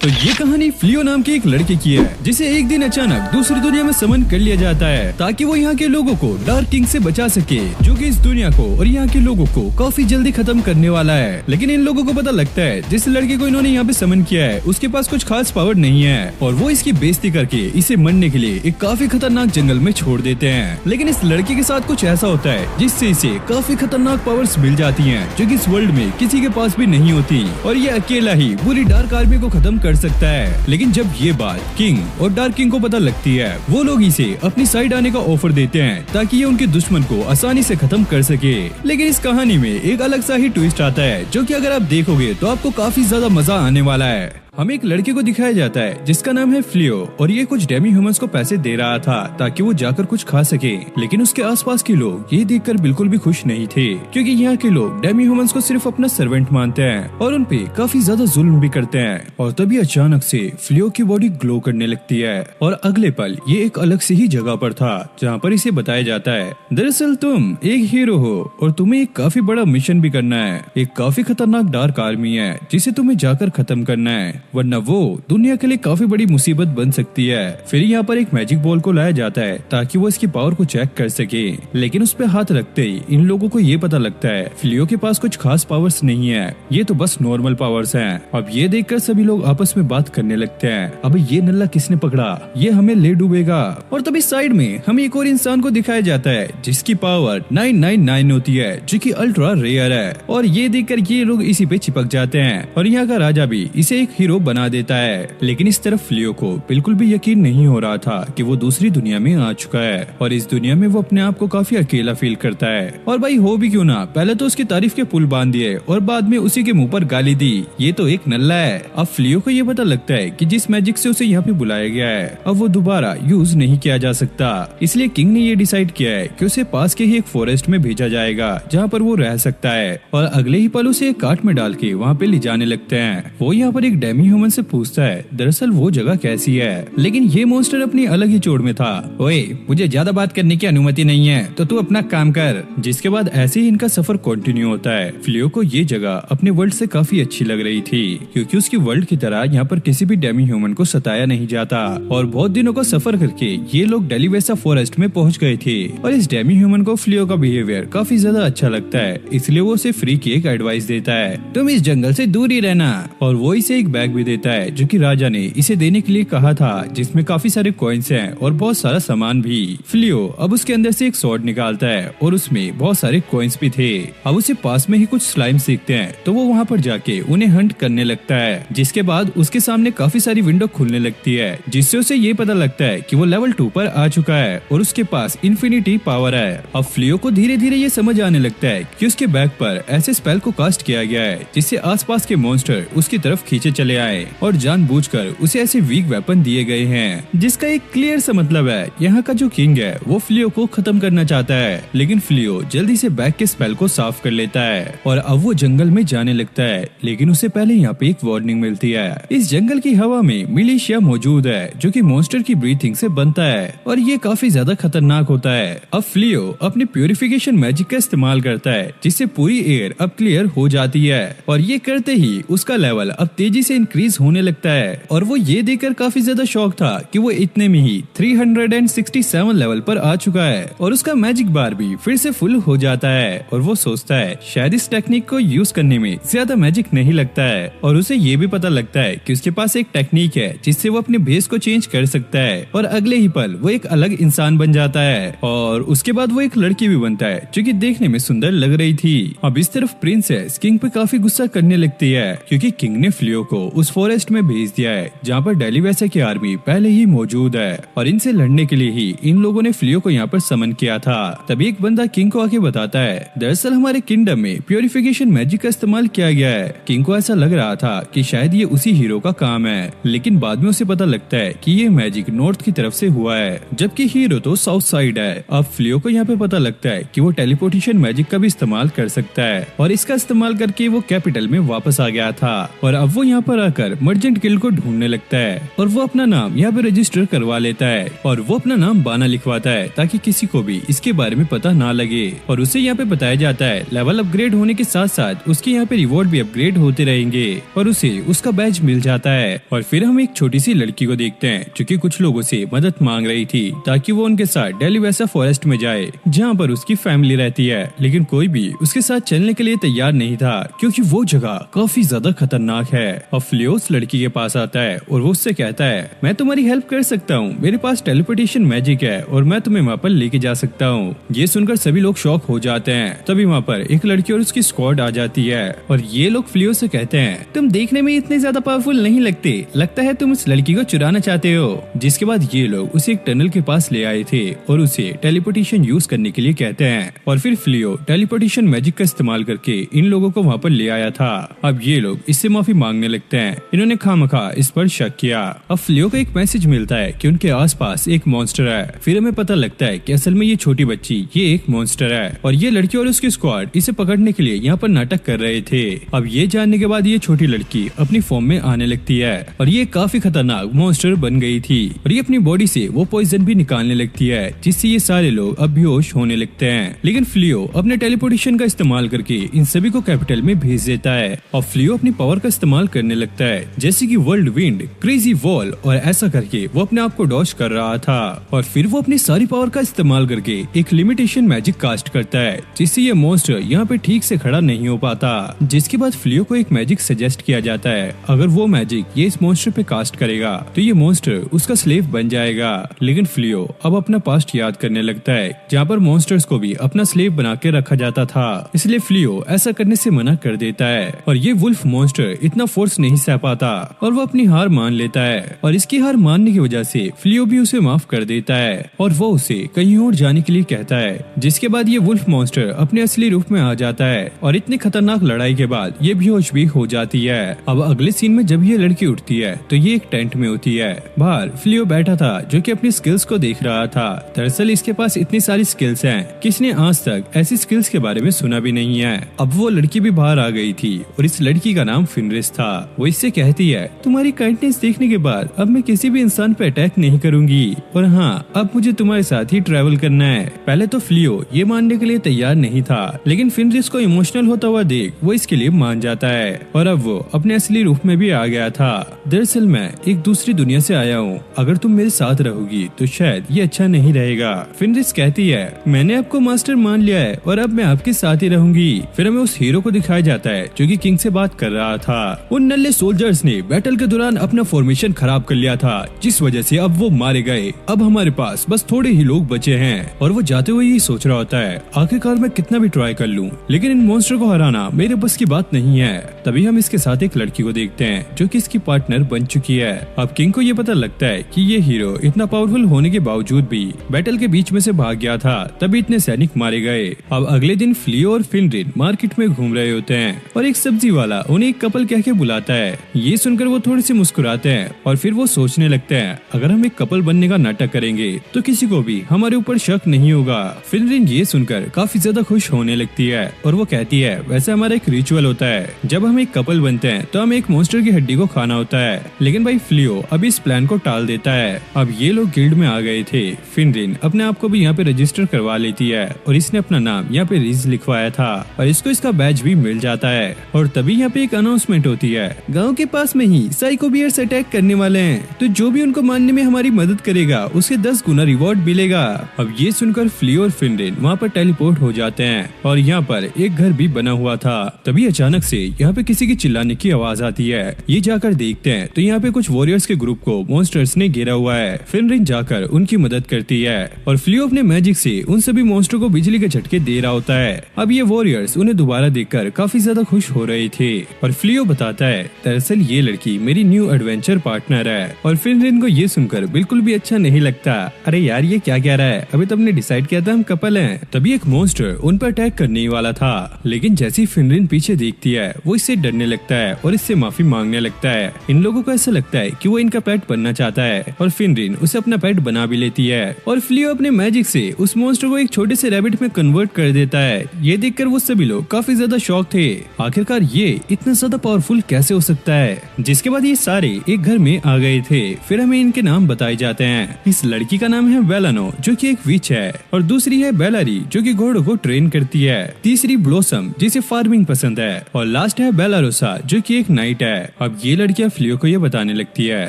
तो ये कहानी फ्लियो नाम के एक लड़के की है, जिसे एक दिन अचानक दूसरी दुनिया में समन कर लिया जाता है ताकि वो यहाँ के लोगों को डार्क किंग से बचा सके, जो कि इस दुनिया को और यहाँ के लोगों को काफी जल्दी खत्म करने वाला है। लेकिन इन लोगों को पता लगता है जिस लड़के को इन्होंने यहाँ पे समन किया है उसके पास कुछ खास पावर नहीं है और वो इसकी बेइज्जती करके इसे मरने के लिए एक काफी खतरनाक जंगल में छोड़ देते हैं। लेकिन इस लड़के के साथ कुछ ऐसा होता है जिससे इसे काफी खतरनाक पावर्स मिल जाती हैं, जो कि इस वर्ल्ड में किसी के पास भी नहीं होती और ये अकेला ही पूरी डार्क आर्मी को खत्म कर सकता है। लेकिन जब ये बात किंग और डार्क किंग को पता लगती है, वो लोग इसे अपनी साइड आने का ऑफर देते हैं ताकि ये उनके दुश्मन को आसानी से खत्म कर सके। लेकिन इस कहानी में एक अलग सा ही ट्विस्ट आता है, जो कि अगर आप देखोगे तो आपको काफी ज्यादा मजा आने वाला है। हमें एक लड़के को दिखाया जाता है जिसका नाम है फ्लियो और ये कुछ डेमी ह्यूमंस को पैसे दे रहा था ताकि वो जाकर कुछ खा सके। लेकिन उसके आसपास के लोग ये देखकर बिल्कुल भी खुश नहीं थे, क्योंकि यहाँ के लोग डेमी ह्यूमंस को सिर्फ अपना सर्वेंट मानते हैं और उन पे काफी ज्यादा जुल्म भी करते हैं। और तभी अचानक से फ्लियो की बॉडी ग्लो करने लगती है और अगले पल ये एक अलग से ही जगह पर था, जहाँ पर इसे बताया जाता है दरअसल तुम एक हीरो हो और तुम्हें एक काफी बड़ा मिशन भी करना है। एक काफी खतरनाक डार्क आर्मी है जिसे तुम्हें जाकर खत्म करना है, वरना वो दुनिया के लिए काफी बड़ी मुसीबत बन सकती है। फिर यहाँ पर एक मैजिक बॉल को लाया जाता है ताकि वो इसकी पावर को चेक कर सके। लेकिन उस पे हाथ रखते ही इन लोगों को ये पता लगता है फ्लियो के पास कुछ खास पावर्स नहीं है, ये तो बस नॉर्मल पावर्स हैं। अब ये देखकर सभी लोग आपस में बात करने लगते हैं, अब ये नल्ला किसने पकड़ा, ये हमें ले डूबेगा। और तभी साइड में हमें एक और इंसान को दिखाया जाता है जिसकी पावर 999 होती है, जो कि अल्ट्रा रेयर है। और ये देखकर ये लोग इसी पे चिपक जाते हैं और यहाँ का राजा भी इसे एक हीरो बना देता है। लेकिन इस तरफ फ्लियो को बिल्कुल भी यकीन नहीं हो रहा था कि वो दूसरी दुनिया में आ चुका है और इस दुनिया में वो अपने आप को काफी अकेला फील करता है। और भाई हो भी क्यों ना, पहले तो उसकी तारीफ के पुल बांध दिए और बाद में उसी के मुंह पर गाली दी, ये तो एक नल्ला है। अब फ्लियो को ये पता लगता है कि जिस मैजिक से उसे यहाँ पे बुलाया गया है अब वो दोबारा यूज नहीं किया जा सकता, इसलिए किंग ने ये डिसाइड किया है कि उसे पास के ही एक फॉरेस्ट में भेजा जाएगा जहाँ पर वो रह सकता है। और अगले ही पल उसे एक कार्ट में डाल के वहाँ पे ले जाने लगते हैं। वो यहाँ पर एक डेमी ह्यूमन से पूछता है दरअसल वो जगह कैसी है, लेकिन ये मॉन्स्टर अपनी अलग ही चोट में था। ओए, मुझे ज्यादा बात करने की अनुमति नहीं है, तो तू अपना काम कर। जिसके बाद ऐसे ही इनका सफर कंटिन्यू होता है। फ्लियो को ये जगह अपने वर्ल्ड से काफी अच्छी लग रही थी, क्योंकि उसकी वर्ल्ड की तरह यहाँ पर किसी भी डेमी ह्यूमन को सताया नहीं जाता। और बहुत दिनों का सफर करके ये लोग डेलीवेसा फॉरेस्ट में पहुँच गए थे और इस डेमी ह्यूमन को फ्लियो का बिहेवियर काफी ज्यादा अच्छा लगता है, इसलिए वो उसे फ्री की एक एडवाइस देता है, तुम इस जंगल से दूर ही रहना। और वो इसे एक बैग भी देता है जो कि राजा ने इसे देने के लिए कहा था, जिसमें काफी सारे कॉइन्स हैं और बहुत सारा सामान भी। फ्लियो अब उसके अंदर से एक स्वॉर्ड निकालता है और उसमें बहुत सारे कॉइन्स भी थे। अब उसे पास में ही कुछ स्लाइम सीखते हैं तो वो वहाँ पर जाके उन्हें हंट करने लगता है, जिसके बाद उसके सामने काफी सारी विंडो खुलने लगती है, जिससे उसे ये पता लगता है कि वो लेवल 2 पर आ चुका है और उसके पास इन्फिनिटी पावर है। अब फ्लियो को धीरे धीरे ये समझ आने लगता है कि उसके बैग पर ऐसे स्पेल को कास्ट किया गया है जिससे आसपास के मॉन्स्टर उसकी तरफ खींचे चले आए और जानबूझकर उसे ऐसे वीक वेपन दिए गए हैं, जिसका एक क्लियर सा मतलब है यहाँ का जो किंग है वो फ्लियो को खत्म करना चाहता है। लेकिन फ्लियो जल्दी से बैग के स्पेल को साफ कर लेता है और अब वो जंगल में जाने लगता है। लेकिन उसे पहले यहाँ पे एक वार्निंग मिलती है, इस जंगल की हवा में मिलिशिया मौजूद है जो कि मॉन्स्टर की ब्रीथिंग से बनता है और ये काफी ज्यादा खतरनाक होता है। अब फ्लियो अपने प्यूरिफिकेशन मैजिक का इस्तेमाल करता है जिससे पूरी एयर अब क्लियर हो जाती है और ये करते ही उसका लेवल अब तेजी से इंक्रीज होने लगता है। और वो ये देखकर काफी ज्यादा शॉक था कि वो इतने में ही 367 लेवल पर आ चुका है और उसका मैजिक बार भी फिर से फुल हो जाता है। और वो सोचता है शायद इस टेक्निक को यूज करने में ज्यादा मैजिक नहीं लगता है और उसे ये भी पता लगता है कि उसके पास एक टेक्निक है जिससे वो अपने भेस को चेंज कर सकता है और अगले ही पल वो एक अलग इंसान बन जाता है। और उसके बाद वो एक लड़की भी बनता है जो कि देखने में सुंदर लग रही थी। अब इस तरफ प्रिंसेस किंग पे काफी गुस्सा करने लगती है, क्योंकि किंग ने फ्लियो को उस फॉरेस्ट में भेज दिया है जहाँ पर डेलीवेसा की आर्मी पहले ही मौजूद है और इनसे लड़ने के लिए ही इन लोगों ने फ्लियो को यहाँ पर समन किया था। तभी एक बंदा किंग को आके बताता है दरअसल हमारे किंगडम में प्यूरिफिकेशन मैजिक का इस्तेमाल किया गया है। किंग को ऐसा लग रहा था कि शायद ये उसी हीरो का काम है, लेकिन बाद में उसे पता लगता है कि ये मैजिक नॉर्थ की तरफ से हुआ है, जबकि हीरो तो साउथ साइड है। अब फ्लियो को यहाँ पे पता लगता है कि वो टेलीपोर्टेशन मैजिक का भी इस्तेमाल कर सकता है और इसका इस्तेमाल करके वो कैपिटल में वापस आ गया था। और अब वो यहाँ पर जाकर मर्चेंट गिल्ड को ढूंढने लगता है और वो अपना नाम यहाँ पे रजिस्टर करवा लेता है और वो अपना नाम बाना लिखवाता है ताकि किसी को भी इसके बारे में पता ना लगे। और उसे यहाँ पे बताया जाता है लेवल अपग्रेड होने के साथ साथ उसके यहाँ पे रिवॉर्ड भी अपग्रेड होते रहेंगे और उसे उसका बैज मिल जाता है। और फिर हम एक छोटी सी लड़की को देखते हैं जो कि कुछ लोगों से मदद मांग रही थी ताकि वो उनके साथ डेलीवेसा फॉरेस्ट में जाए जहाँ पर उसकी फैमिली रहती है, लेकिन कोई भी उसके साथ चलने के लिए तैयार नहीं था क्योंकि वो जगह काफी ज्यादा खतरनाक है। और फ्लियो उस लड़की के पास आता है और वो उससे कहता है मैं तुम्हारी हेल्प कर सकता हूँ, मेरे पास टेलीपोर्टेशन मैजिक है और मैं तुम्हें वहाँ पर लेके जा सकता हूँ। ये सुनकर सभी लोग शॉक हो जाते हैं। तभी वहाँ पर एक लड़की और उसकी स्क्वाड आ जाती है और ये लोग फ्लियो से कहते हैं तुम देखने में इतने ज्यादा पावरफुल नहीं लगते, लगता है तुम उस लड़की को चुराना चाहते हो। जिसके बाद ये लोग उसे एक टनल के पास ले आए थे और उसे टेलीपोर्टेशन यूज करने के लिए कहते हैं और फिर फ्लियो टेलीपोर्टेशन मैजिक का इस्तेमाल करके इन लोगों को वहाँ पर ले आया था। अब ये लोग इससे माफी मांगने लगते हैं, इन्होंने खामखा इस पर शक किया। अब फ्लियो को एक मैसेज मिलता है कि उनके आसपास एक मॉन्स्टर है। फिर हमें पता लगता है कि असल में ये छोटी बच्ची ये एक मॉन्स्टर है और ये लड़की और उसकी स्क्वाड इसे पकड़ने के लिए यहाँ पर नाटक कर रहे थे। अब ये जानने के बाद ये छोटी लड़की अपनी फॉर्म में आने लगती है और ये काफी खतरनाक मॉन्स्टर बन गई थी और ये अपनी बॉडी से वो पॉइजन भी निकालने लगती है जिससे ये सारे लोग अब बेहोश होने लगते हैं। लेकिन फ्लियो अपने टेलीपोर्टेशन का इस्तेमाल करके इन सभी को कैपिटल में भेज देता है और फ्लियो अपनी पावर का इस्तेमाल करने लगता है जैसे कि वर्ल्ड विंड, क्रेजी वॉल और ऐसा करके वो अपने आप को डॉज कर रहा था। और फिर वो अपनी सारी पावर का इस्तेमाल करके एक लिमिटेशन मैजिक कास्ट करता है जिससे ये मॉन्स्टर यहाँ पे ठीक से खड़ा नहीं हो पाता। जिसके बाद फ्लियो को एक मैजिक सजेस्ट किया जाता है, अगर वो मैजिक ये इस मॉन्स्टर पे कास्ट करेगा तो ये मॉन्स्टर उसका स्लेव बन जाएगा। लेकिन फ्लियो अब अपना पास्ट याद करने लगता है जहाँ पर मॉन्स्टर्स को भी अपना स्लेव बना के रखा जाता था, इसलिए फ्लियो ऐसा करने से मना कर देता है और ये वुल्फ मॉन्स्टर इतना फोर्स नहीं सह पाता और वो अपनी हार मान लेता है। और इसकी हार मानने की वजह से फ्लियो भी उसे माफ कर देता है और वो उसे कहीं और जाने के लिए कहता है। जिसके बाद ये वुल्फ मॉन्स्टर अपने असली रूप में आ जाता है और इतनी खतरनाक लड़ाई के बाद ये बेहोश भी हो जाती है। अब अगले सीन में जब ये लड़की उठती है तो ये एक टेंट में होती है। बाहर फ्लियो बैठा था जो कि अपनी स्किल्स को देख रहा था। दरअसल इसके पास इतनी सारी स्किल्स हैं कि इसने आज तक ऐसी स्किल्स के बारे में सुना भी नहीं है। अब वो लड़की भी बाहर आ गई थी और इस लड़की का नाम फिनरिस था। वो इससे कहती है तुम्हारी काइंडनेस देखने के बाद अब मैं किसी भी इंसान पे अटैक नहीं करूंगी और हाँ अब मुझे तुम्हारे साथ ही ट्रैवल करना है। पहले तो फ्लियो ये मानने के लिए तैयार नहीं था लेकिन फिनरिस को इमोशनल होता हुआ देख वो इसके लिए मान जाता है और अब वो अपने असली रूप में भी आ गया था। दरअसल मैं एक दूसरी दुनिया से आया हूँ, अगर तुम मेरे साथ रहोगी तो शायद ये अच्छा नहीं रहेगा। फिनरिस कहती है मैंने आपको मास्टर मान लिया है और अब मैं आपके साथ ही रहूंगी। फिर हमें उस हीरो को दिखाया जाता है जो कि किंग से बात कर रहा था। उन नल्ले सोल्जर्स ने बैटल के दौरान अपना फॉर्मेशन खराब कर लिया था जिस वजह से अब वो मारे गए। अब हमारे पास बस थोड़े ही लोग बचे हैं और वो जाते हुए ये सोच रहा होता है आखिरकार मैं कितना भी ट्राई कर लूं लेकिन इन मॉन्स्टर को हराना मेरे बस की बात नहीं है। तभी हम इसके साथ एक लड़की को देखते हैं जो कि इसकी पार्टनर बन चुकी है। अब किंग को ये पता लगता है कि ये हीरो इतना पावरफुल होने के बावजूद भी बैटल के बीच में से भाग गया था, तभी इतने सैनिक मारे गए। अब अगले दिन फ्लियो और फिनरिन मार्केट में घूम रहे होते हैं और एक सब्जी वाला उन्हें एक कपल कह के बुलाता है। ये सुनकर वो थोड़ी सी मुस्कुराते हैं और फिर वो सोचने लगते हैं अगर हम एक कपल बनने का नाटक करेंगे तो किसी को भी हमारे ऊपर शक नहीं होगा। फिनरिन ये सुनकर काफी ज्यादा खुश होने लगती है और वो कहती है वैसे हमारा एक रिचुअल होता है, जब हम एक कपल बनते हैं तो हमें एक मॉन्स्टर की हड्डी को खाना होता है। लेकिन भाई फ्लियो अब इस प्लान को टाल देता है। अब ये लोग गिल्ड में आ गए थे। फिनरिन अपने आप को भी यहाँ पे रजिस्टर करवा लेती है और इसने अपना नाम यहाँ पे रिज लिखवाया था और इसको इसका बैज भी मिल जाता है। और तभी यहाँ पे एक अनाउंसमेंट होती है, गाँव के पास में ही साइको बियर्स अटैक करने वाले हैं, तो जो भी उनको मारने में हमारी मदद करेगा उसे 10 गुना रिवॉर्ड मिलेगा। अब ये सुनकर फ्लियो और फिनरिन वहाँ पर टेलीपोर्ट हो जाते हैं और यहाँ पर एक घर भी बना हुआ था। तभी अचानक से यहाँ पे किसी की चिल्लाने की आवाज आती है। ये जाकर देखते हैं तो यहाँ पे कुछ वॉरियर्स के ग्रुप को मॉन्स्टर्स ने घेरा हुआ है। फिनरिन जाकर उनकी मदद करती है और फ्लियो अपने मैजिक से उन सभी मॉन्स्टर को बिजली के झटके दे रहा होता है। अब ये वॉरियर्स उन्हें दोबारा देखकर काफी ज्यादा खुश हो रहे थे और फ्लियो बताता है दरअसल ये लड़की मेरी न्यू एडवेंचर पार्टनर है। और फिनरिन को ये सुनकर बिल्कुल भी अच्छा नहीं लगता। अरे यार ये क्या कह रहा है, अभी तो हमने डिसाइड किया था हम कपल हैं। तभी एक मॉन्स्टर उन पर अटैक करने वाला था लेकिन जैसी फिनरिन पीछे देखती है वो इससे डरने लगता है और इससे माफी मांगने लगता है। इन लोगों को ऐसा लगता है कि वो इनका पेट बनना चाहता है और फिनरिन उसे अपना पेट बना भी लेती है और फ्लियो अपने मैजिक से उस मॉन्स्टर को एक छोटे से रैबिट में कन्वर्ट कर देता है। ये देखकर वो सभी लोग काफी ज्यादा शॉक थे, आखिरकार ये इतना ज्यादा पावरफुल कैसे हो सकता है। जिसके बाद ये सारे एक घर में आ गए थे। फिर हमें इनके नाम बताए जाते हैं। इस लड़की का नाम है बेलानो जो कि एक विच है, और दूसरी है बेलारी जो कि घोड़ों को ट्रेन करती है, तीसरी ब्लॉसम जिसे फार्मिंग पसंद है, और लास्ट है बेलारोसा जो कि एक नाइट है। अब ये लड़कियां फ्लियो को ये बताने लगती है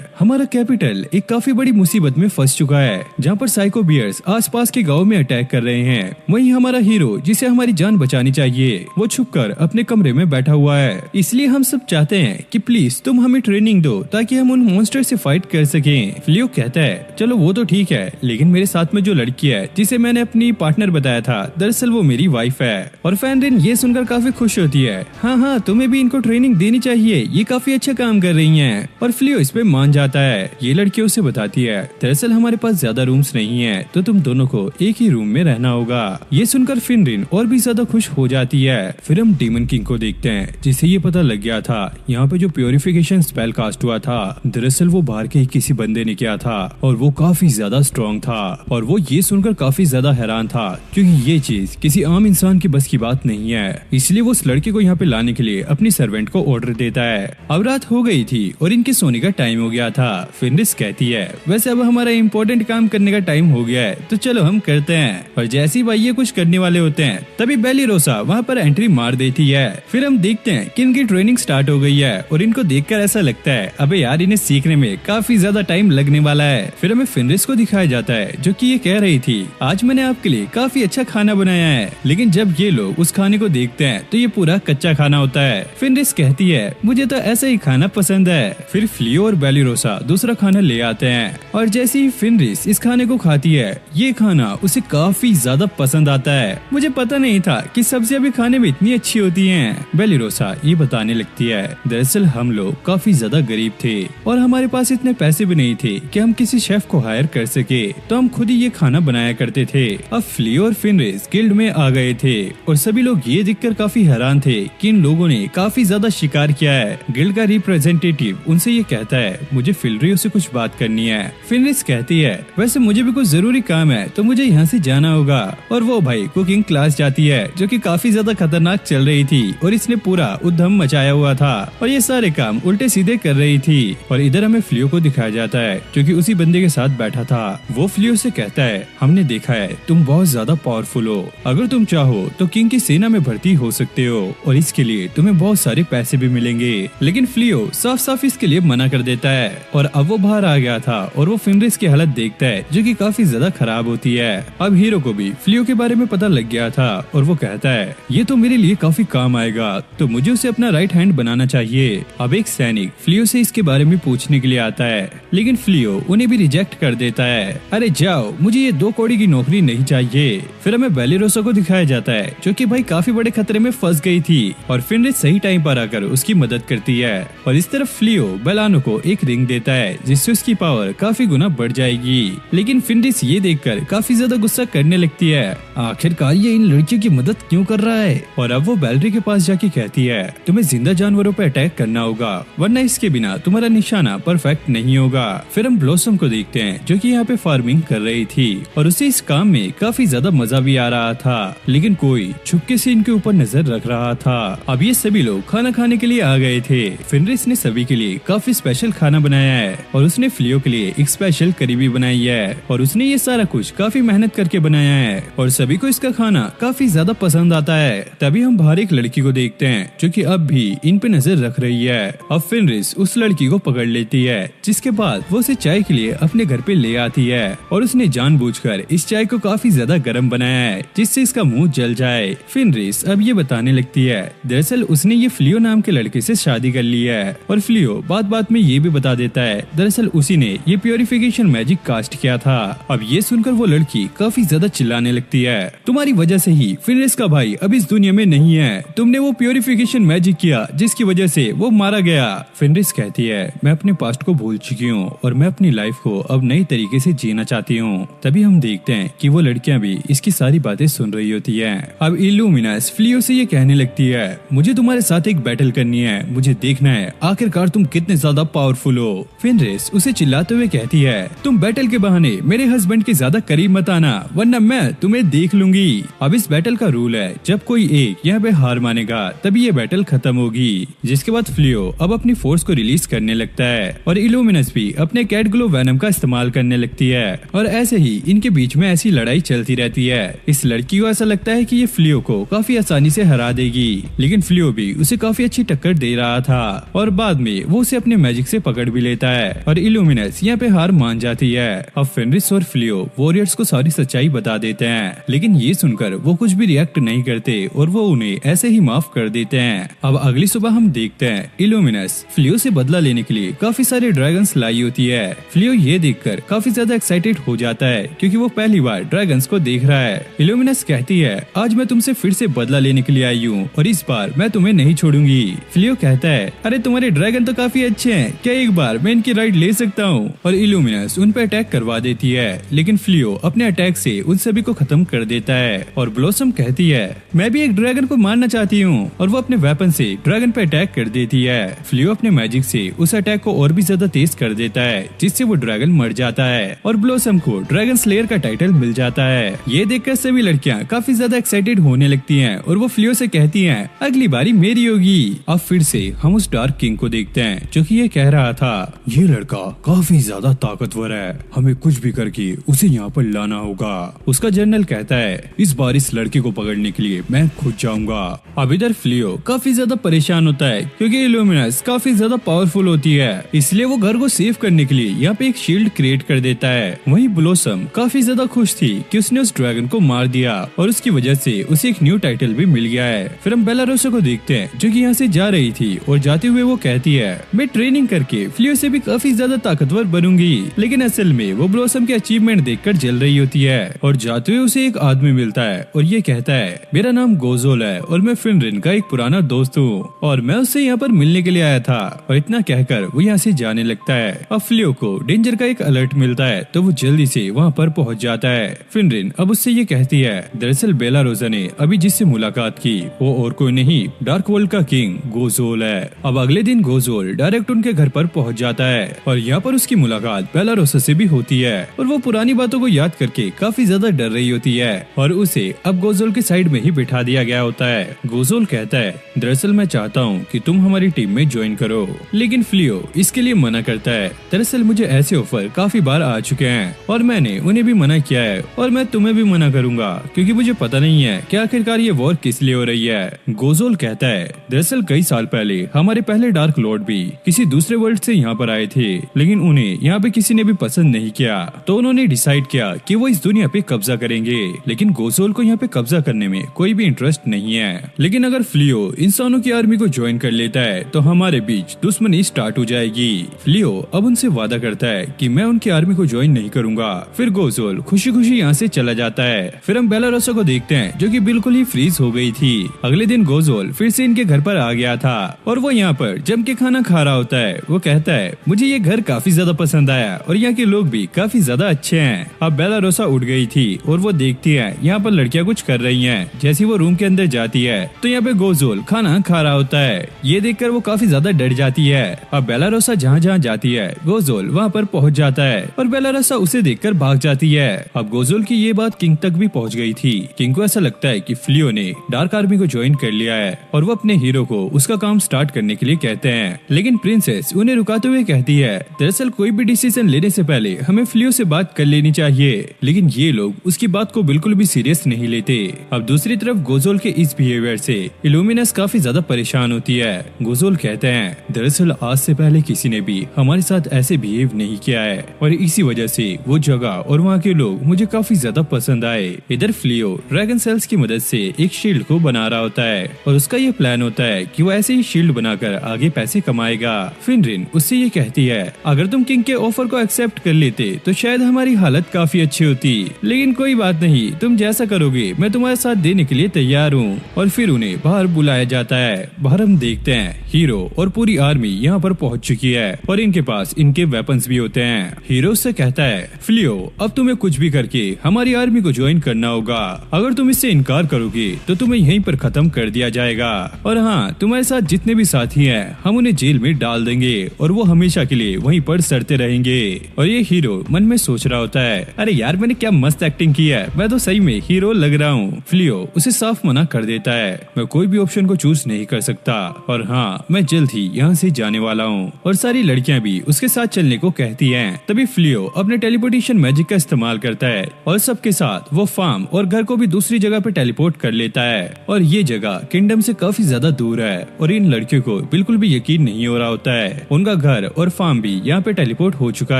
हमारा कैपिटल एक काफी बड़ी मुसीबत में फंस चुका है, जहाँ पर साइको बियर्स आसपास के गाँव में अटैक कर रहे हैं। वहीं हमारा हीरो जिसे हमारी जान बचानी चाहिए वो छुपकर अपने कमरे में बैठा हुआ है। इसलिए हम सब चाहते हैं कि प्लीज तुम हमें ट्रेनिंग दो ताकि हम उन मॉन्स्टर से फाइट कर सकें। फ्लियो कहता है चलो वो तो ठीक है, लेकिन मेरे साथ में जो लड़की है जिसे मैंने अपनी पार्टनर बताया था, दरअसल वो मेरी वाइफ है। और फैनरिन ये सुनकर काफी खुश होती है। हाँ तुम्हें भी इनको ट्रेनिंग देनी चाहिए, ये काफी अच्छा काम कर रही है। और फ्लियो इस पे मान जाता है। ये लड़की उसे बताती है दरअसल हमारे पास ज्यादा रूम्स नहीं है, तो तुम दोनों को एक ही रूम में रहना होगा। ये सुनकर फेनरिन और भी ज्यादा खुश हो जाती है। फिर हम डीमन किंग को देखते हैं जिसे ये पता लग गया था यहाँ पे जो प्योरिफिकेशन स्पेल कास्ट हुआ था, दरअसल वो बाहर के ही किसी बंदे ने किया था, और वो काफी ज्यादा स्ट्रॉन्ग था। और वो ये सुनकर काफी ज्यादा हैरान था क्योंकि ये चीज किसी आम इंसान की बस की बात नहीं है। इसलिए वो उस लड़के को यहाँ पे लाने के लिए अपनी सर्वेंट को ऑर्डर देता है। अब रात हो गई थी और इनके सोने का टाइम हो गया था। फेनरिस कहती है वैसे अब हमारा इम्पोर्टेंट काम करने का टाइम हो गया है, तो चलो हम करते हैं। और जैसे ही भाई ये कुछ करने वाले होते हैं तभी बेलिरोसा वहाँ पर एंट्री मार देती है। फिर हम देखते हैं कि इनकी ट्रेनिंग स्टार्ट हो गई है, और इनको देखकर ऐसा लगता है अबे यार इन्हें सीखने में काफी ज्यादा टाइम लगने वाला है। फिर हमें फेनरिस को दिखाया जाता है जो कि ये कह रही थी आज मैंने आपके लिए काफी अच्छा खाना बनाया है, लेकिन जब ये लोग उस खाने को देखते हैं तो ये पूरा कच्चा खाना होता है। फेनरिस कहती है मुझे तो ऐसा ही खाना पसंद है। फिर फ्लियो और बेलिरोसा दूसरा खाना ले आते हैं, और जैसे ही फेनरिस इस खाने को खाती है ये खाना उसे काफी ज्यादा पसंद आता है। मुझे पता नहीं था कि सब्जियां भी खाने में इतनी अच्छी होती हैं। बेलिरोसा ये बताने लगती है दरअसल हम लोग काफी ज्यादा गरीब थे और हमारे पास इतने पैसे भी नहीं थे कि हम किसी शेफ को हायर कर सके, तो हम खुद ही ये खाना बनाया करते थे। अब फ्लियो और फेनरिस गिल्ड में आ गए थे और सभी लोग ये देखकर काफी हैरान थे कि इन लोगों ने काफी ज्यादा शिकार किया है। गिल्ड का रिप्रेजेंटेटिव उनसे ये कहता है मुझे फिलरियो से कुछ बात करनी है। फेनरिस कहती है वैसे मुझे भी कुछ जरूरी काम है तो मुझे यहाँ से जाना होगा। और वो भाई कुकिंग क्लास जाती है जो कि काफी ज्यादा खतरनाक चल रही थी, और इसने पूरा उद्यम मचाया हुआ था और ये सारे काम उल्टे सीधे कर रही थी। और इधर हमें फ्लियो को दिखाया जाता है जो कि उसी बंदे के साथ बैठा था। वो फ्लियो से कहता है हमने देखा है तुम बहुत ज्यादा पावरफुल हो, अगर तुम चाहो तो किंग की सेना में भर्ती हो सकते हो और इसके लिए तुम्हें बहुत सारे पैसे भी मिलेंगे। लेकिन फ्लियो साफ साफ इसके लिए मना कर देता है। और अब वो बाहर आ गया था और वो फेनरिस की हालत देखता है जो कि काफी ज्यादा खराब होती है। अब हीरो को भी फ्लियो के बारे में पता लग गया था और वो कहता है ये तो मेरे लिए काफी काम आएगा, तो मुझे उसे अपना राइट हैंड बनाना चाहिए। अब एक सैनिक फ्लियो से इसके बारे में पूछने के लिए आता है, लेकिन फ्लियो उन्हें भी रिजेक्ट कर देता है। अरे जाओ, मुझे ये 2 कौड़ी की नौकरी नहीं चाहिए। फिर हमें बेलिरोसा को दिखाया जाता है जो कि भाई काफी बड़े खतरे में फंस गई थी और फेनरिस सही टाइम पर आकर उसकी मदद करती है। और इस तरफ फ्लियो बेलानो को एक रिंग देता है जिससे उसकी पावर काफी गुना बढ़ जाएगी। लेकिन फेनरिस ये देखकर काफी ज्यादा गुस्सा करने लगती है, आखिरकार ये इन लड़कियों की मदद क्यों कर रहा है। और अब वो बेलरी के पास जाके कहती है तुम्हें जिंदा जानवरों पर अटैक करना होगा, वरना इसके बिना तुम्हारा निशाना परफेक्ट नहीं होगा। फिर हम ब्लॉसम को देखते हैं जो कि यहाँ पे फार्मिंग कर रही थी और उसे इस काम में काफी ज्यादा मजा भी आ रहा था, लेकिन कोई छुपके से इनके ऊपर नजर रख रहा था। अब ये सभी लोग खाना खाने के लिए आ गए थे। फेनरिस ने सभी के लिए काफी स्पेशल खाना बनाया है और उसने फ्लियो के लिए एक स्पेशल करी भी बनाई है और उसने ये सारा कुछ काफी मेहनत करके बनाया है और सभी को इसका खाना काफी ज्यादा पसंद आता है। तभी हम बाहर एक लड़की को देखते हैं जो कि अब भी इन पे नजर रख रही है। अब फेनरिस उस लड़की को पकड़ लेती है, जिसके बाद वो उसे चाय के लिए अपने घर पे ले आती है और उसने जानबूझकर इस चाय को काफी ज्यादा गर्म बनाया है जिससे इसका मुंह जल जाए। फेनरिस अब ये बताने लगती है दरअसल उसने ये फ्लियो नाम के लड़के से शादी कर ली है और फ्लियो बात बात में ये भी बता देता है दरअसल उसी ने ये प्योरिफिकेशन मैजिक कास्ट किया था। अब ये सुनकर वो लड़की काफी ज्यादा चिल्लाने लगती है, तुम्हारी वजह से ही फेनरिस का भाई अब इस दुनिया में नहीं है, तुमने वो प्योरिफिकेशन मैजिक किया जिसकी वजह से वो मारा गया। फेनरिस कहती है मैं अपने पास्ट को भूल चुकी हूँ और मैं अपनी लाइफ को अब नई तरीके से जीना चाहती हूँ। तभी हम देखते हैं कि वो लड़कियां भी इसकी सारी बातें सुन रही होती है। अब इल्यूमिनस फ्लियो से ये कहने लगती है मुझे तुम्हारे साथ एक बैटल करनी है, मुझे देखना है आखिरकार तुम कितने ज्यादा पावरफुल हो। फेनरिस उसे चिल्लाते हुए कहती है तुम बैटल के बहाने मेरे हस्बैंड के ज्यादा करीब मत आना वरना मैं तुम्हें देख लूंगी। अब इस बैटल का रूल है जब कोई एक यहाँ पे हार मानेगा तभी ये बैटल खत्म होगी। जिसके बाद फ्लियो अब अपनी फोर्स को रिलीज करने लगता है और इल्यूमिनस भी अपने कैट ग्लो वेनम का इस्तेमाल करने लगती है और ऐसे ही इनके बीच में ऐसी लड़ाई चलती रहती है। इस लड़की को ऐसा लगता है कि ये फ्लियो को काफी आसानी से हरा देगी, लेकिन फ्लियो भी उसे काफी अच्छी टक्कर दे रहा था और बाद में वो उसे अपने मैजिक से पकड़ भी लेता है और इल्यूमिनस यहाँ पे हार मान जाती है। अब फेनरिस और फ्लियो वॉरियर्स को सारी सच्चाई बता देते हैं, लेकिन ये सुनकर वो कुछ भी रिएक्ट नहीं करते और वो उन्हें ऐसे ही माफ कर देते हैं। अब अगली सुबह हम देखते हैं इल्यूमिनस फ्लियो से बदला लेने के लिए काफी सारे ड्रैगन्स लाई होती है। फ्लियो ये देखकर काफी ज्यादा एक्साइटेड हो जाता है क्योंकि वो पहली बार ड्रैगन्स को देख रहा है। इल्यूमिनस कहती है, आज मैं तुमसे फिर से बदला लेने के लिए आई हूँ और इस बार मैं तुम्हें नहीं छोड़ूंगी। फ्लियो कहता है, अरे तुम्हारे ड्रैगन तो काफी अच्छे हैं, क्या एक बार मैं इनकी राइड ले सकता हूँ? और इल्यूमिनस उन पर अटैक करवा देती है, लेकिन फ्लियो अपने अटैक से उन सभी को खत्म कर देता है। और ब्लॉसम कहती है, मैं भी एक ड्रैगन को मारना चाहती हूँ, और वो अपने वेपन से ड्रैगन पे अटैक कर देती है। फ्लियो अपने मैजिक से उस अटैक को और भी ज्यादा तेज कर देता है, जिससे वो ड्रैगन मर जाता है और ब्लॉसम को ड्रैगन स्लेयर का टाइटल मिल जाता है। ये देखकर सभी लड़कियां काफी ज्यादा एक्साइटेड होने लगती हैं और वो फ्लियो से कहती हैं, अगली बारी मेरी होगी। अब फिर से हम उस डार्क किंग को देखते हैं जो कि ये कह रहा था, ये लड़का काफी ज्यादा ताकतवर है, हमें कुछ भी करके उसे यहाँ पर लाना होगा। उसका जनरल कहता है, इस बार इस लड़के को पकड़ने के लिए मैं खुद जाऊंगा। अब इधर फ्लियो काफी ज्यादा परेशान होता है क्योंकि इल्यूमिनस काफी ज्यादा पावरफुल होती है, इसलिए वो घर को सेव करने के लिए यहाँ पे एक शील्ड क्रिएट कर देता है। वहीं ब्लॉसम काफी ज्यादा खुश थी कि उसने उस ड्रैगन को मार दिया और उसकी वजह से उसे एक न्यू टाइटल भी मिल गया है। फिर हम बेलारोसा को देखते हैं जो कि यहाँ से जा रही थी और जाते हुए वो कहती है, मैं ट्रेनिंग करके फ्लियो से भी काफी ज्यादा ताकतवर बनूंगी, लेकिन असल में वो ब्लॉसम के अचीवमेंट देखकर जल रही होती है। और जाते हुए उसे एक आदमी मिलता है और ये कहता है, मेरा नाम गोजोल है और मैं फिनरिन का एक पुराना दोस्त हूँ और मैं उससे यहाँ पर मिलने के लिए आया था। और इतना कहकर वो यहाँ से जाने लगता है। अब फ्लियो को डेंजर का एक अलर्ट मिलता है तो वो जल्दी से वहाँ पर पहुँच जाता है। फिनरिन अब उससे ये कहती है, दरअसल बेलारोसा ने अभी जिससे मुलाकात की वो और कोई नहीं, डार्क वर्ल्ड का किंग गोजोल है। अब अगले दिन गोजोल डायरेक्ट उनके घर पर पहुँच जाता है और यहाँ पर उसकी मुलाकात बेलारोसा से भी होती है और वो पुरानी बातों को याद करके काफी ज्यादा डर रही होती है और उसे अब गोजोल के साइड में ही बिठा दिया गया होता है। गोजोल कहता है, दरअसल मैं चाहता हूँ कि तुम हमारी टीम में ज्वाइन करो, लेकिन फ्लियो इसके लिए मना करता है। दरअसल मुझे ऐसे ऑफर काफी बार आ चुके हैं और मैंने उन्हें भी मना किया है और मैं तुम्हें भी मना करूंगा क्योंकि मुझे पता नहीं है कि आखिरकार ये वॉर किस लिए हो रही है। गोजोल कहता है, दरअसल कई साल पहले हमारे पहले डार्क लॉर्ड भी किसी दूसरे वर्ल्ड से यहाँ पर आए थे, लेकिन उन्हें यहाँ पे किसी ने भी पसंद नहीं किया, तो उन्होंने डिसाइड किया कि वो इस दुनिया पे कब्जा करेंगे। लेकिन गोजोल को यहाँ पे कब्जा करने में कोई भी इंटरेस्ट नहीं है, लेकिन अगर फ्लियो इंसानों की आर्मी को ज्वाइन कर लेता है तो हमारे बीच दुश्मनी स्टार्ट हो जाएगी। फ्लियो अब उनसे वादा करता है कि मैं उनकी आर्मी को ज्वाइन नहीं करूंगा। फिर गोजोल खुशी खुशी यहाँ से चला जाता है। फिर हम बेलारोसा को देखते हैं जो कि बिल्कुल ही फ्रीज हो गई थी। अगले दिन गोजोल फिर से इनके घर पर आ गया था और वो यहाँ पर जम के खाना खा रहा होता है। वो कहता है, मुझे ये घर काफी ज्यादा पसंद आया और यहाँ के लोग भी काफी ज्यादा अच्छे हैं। अब बेलारोसा उठ गई थी और वो देखती है यहाँ पर लड़कियां कुछ कर रही हैं। जैसे वो रूम के अंदर जाती है तो यहाँ पे गोजोल खाना खा रहा होता है। ये देखकर वो काफी ज्यादा डर जाती है। अब बेलारोसा जहाँ जहाँ जाती है गोजोल वहाँ पर पहुँच जाता है और बेलारोसा उसे देखकर भाग जाती है। अब गोजोल की ये बात किंग तक भी पहुँच गई थी। किंग को ऐसा लगता है कि फ्लियो ने डार्क आर्मी को ज्वाइन कर लिया है और वो अपने हीरो को उसका काम स्टार्ट करने के लिए कहते हैं, लेकिन प्रिंसेस उन्हें रुकाते हुए कहती है, दरअसल कोई भी डिसीजन लेने से पहले हमें फ्लियो से बात कर लेनी चाहिए। लेकिन ये लोग उसकी बात को बिल्कुल भी सीरियस नहीं लेते। अब दूसरी तरफ गोजोल के इस बिहेवियर से इल्यूमिनस काफी ज्यादा परेशान होती है। गोजोल कहते हैं, दरअसल आज से पहले किसी ने भी हमारे साथ ऐसे बिहेव नहीं किया है और इसी वजह से वो जगह और वहाँ के लोग मुझे काफी ज्यादा पसंद आए। इधर फ्लियो ड्रैगन सेल्स की मदद से एक शील्ड को बना रहा होता है और उसका ये प्लान होता है कि वो ऐसे ही शील्ड बनाकर आगे पैसे कमाएगा। फिनरिन उससे ये कहती है, अगर तुम किंग के ऑफर को एक्सेप्ट कर लेते तो शायद हमारी हालत काफी अच्छी होती, लेकिन कोई बात नहीं, तुम जैसा करोगे मैं तुम्हारे साथ देने के लिए तैयार हूँ। और फिर उन्हें बाहर बुलाया जाता है। बाहर हम देखते हैं हीरो और पूरी आर्मी यहाँ पर पहुँच चुकी है और इनके पास इनके वेपन्स भी होते हैं। हीरो से कहता है, फ्लियो अब तुम्हें कुछ भी करके हमारी आर्मी को ज्वाइन करना होगा। अगर तुम इससे इनकार करोगे तो तुम्हें यहीं पर खत्म कर दिया जाएगा और हाँ, तुम्हारे साथ जितने भी साथी हैं हम उन्हें जेल में डाल देंगे और वो हमेशा के लिए वहीं पर सड़ते रहेंगे। और ये हीरो मन में सोच रहा होता है, अरे यार मैंने क्या मस्त एक्टिंग की है, मैं तो सही में हीरो लग रहा हूँ। फ्लियो उसे साफ मना कर देता है, मैं कोई भी ऑप्शन को चूज नहीं कर सकता और हाँ हाँ मैं जल्द ही यहाँ से जाने वाला हूँ। और सारी लड़कियाँ भी उसके साथ चलने को कहती हैं। तभी फ्लियो अपने टेलीपोर्टेशन मैजिक का इस्तेमाल करता है और सबके साथ वो फार्म और घर को भी दूसरी जगह पे टेलीपोर्ट कर लेता है। और ये जगह किंगडम से काफी ज्यादा दूर है और इन लड़कियों को बिल्कुल भी यकीन नहीं हो रहा होता है। उनका घर और फार्म भी यहाँ पे टेलीपोर्ट हो चुका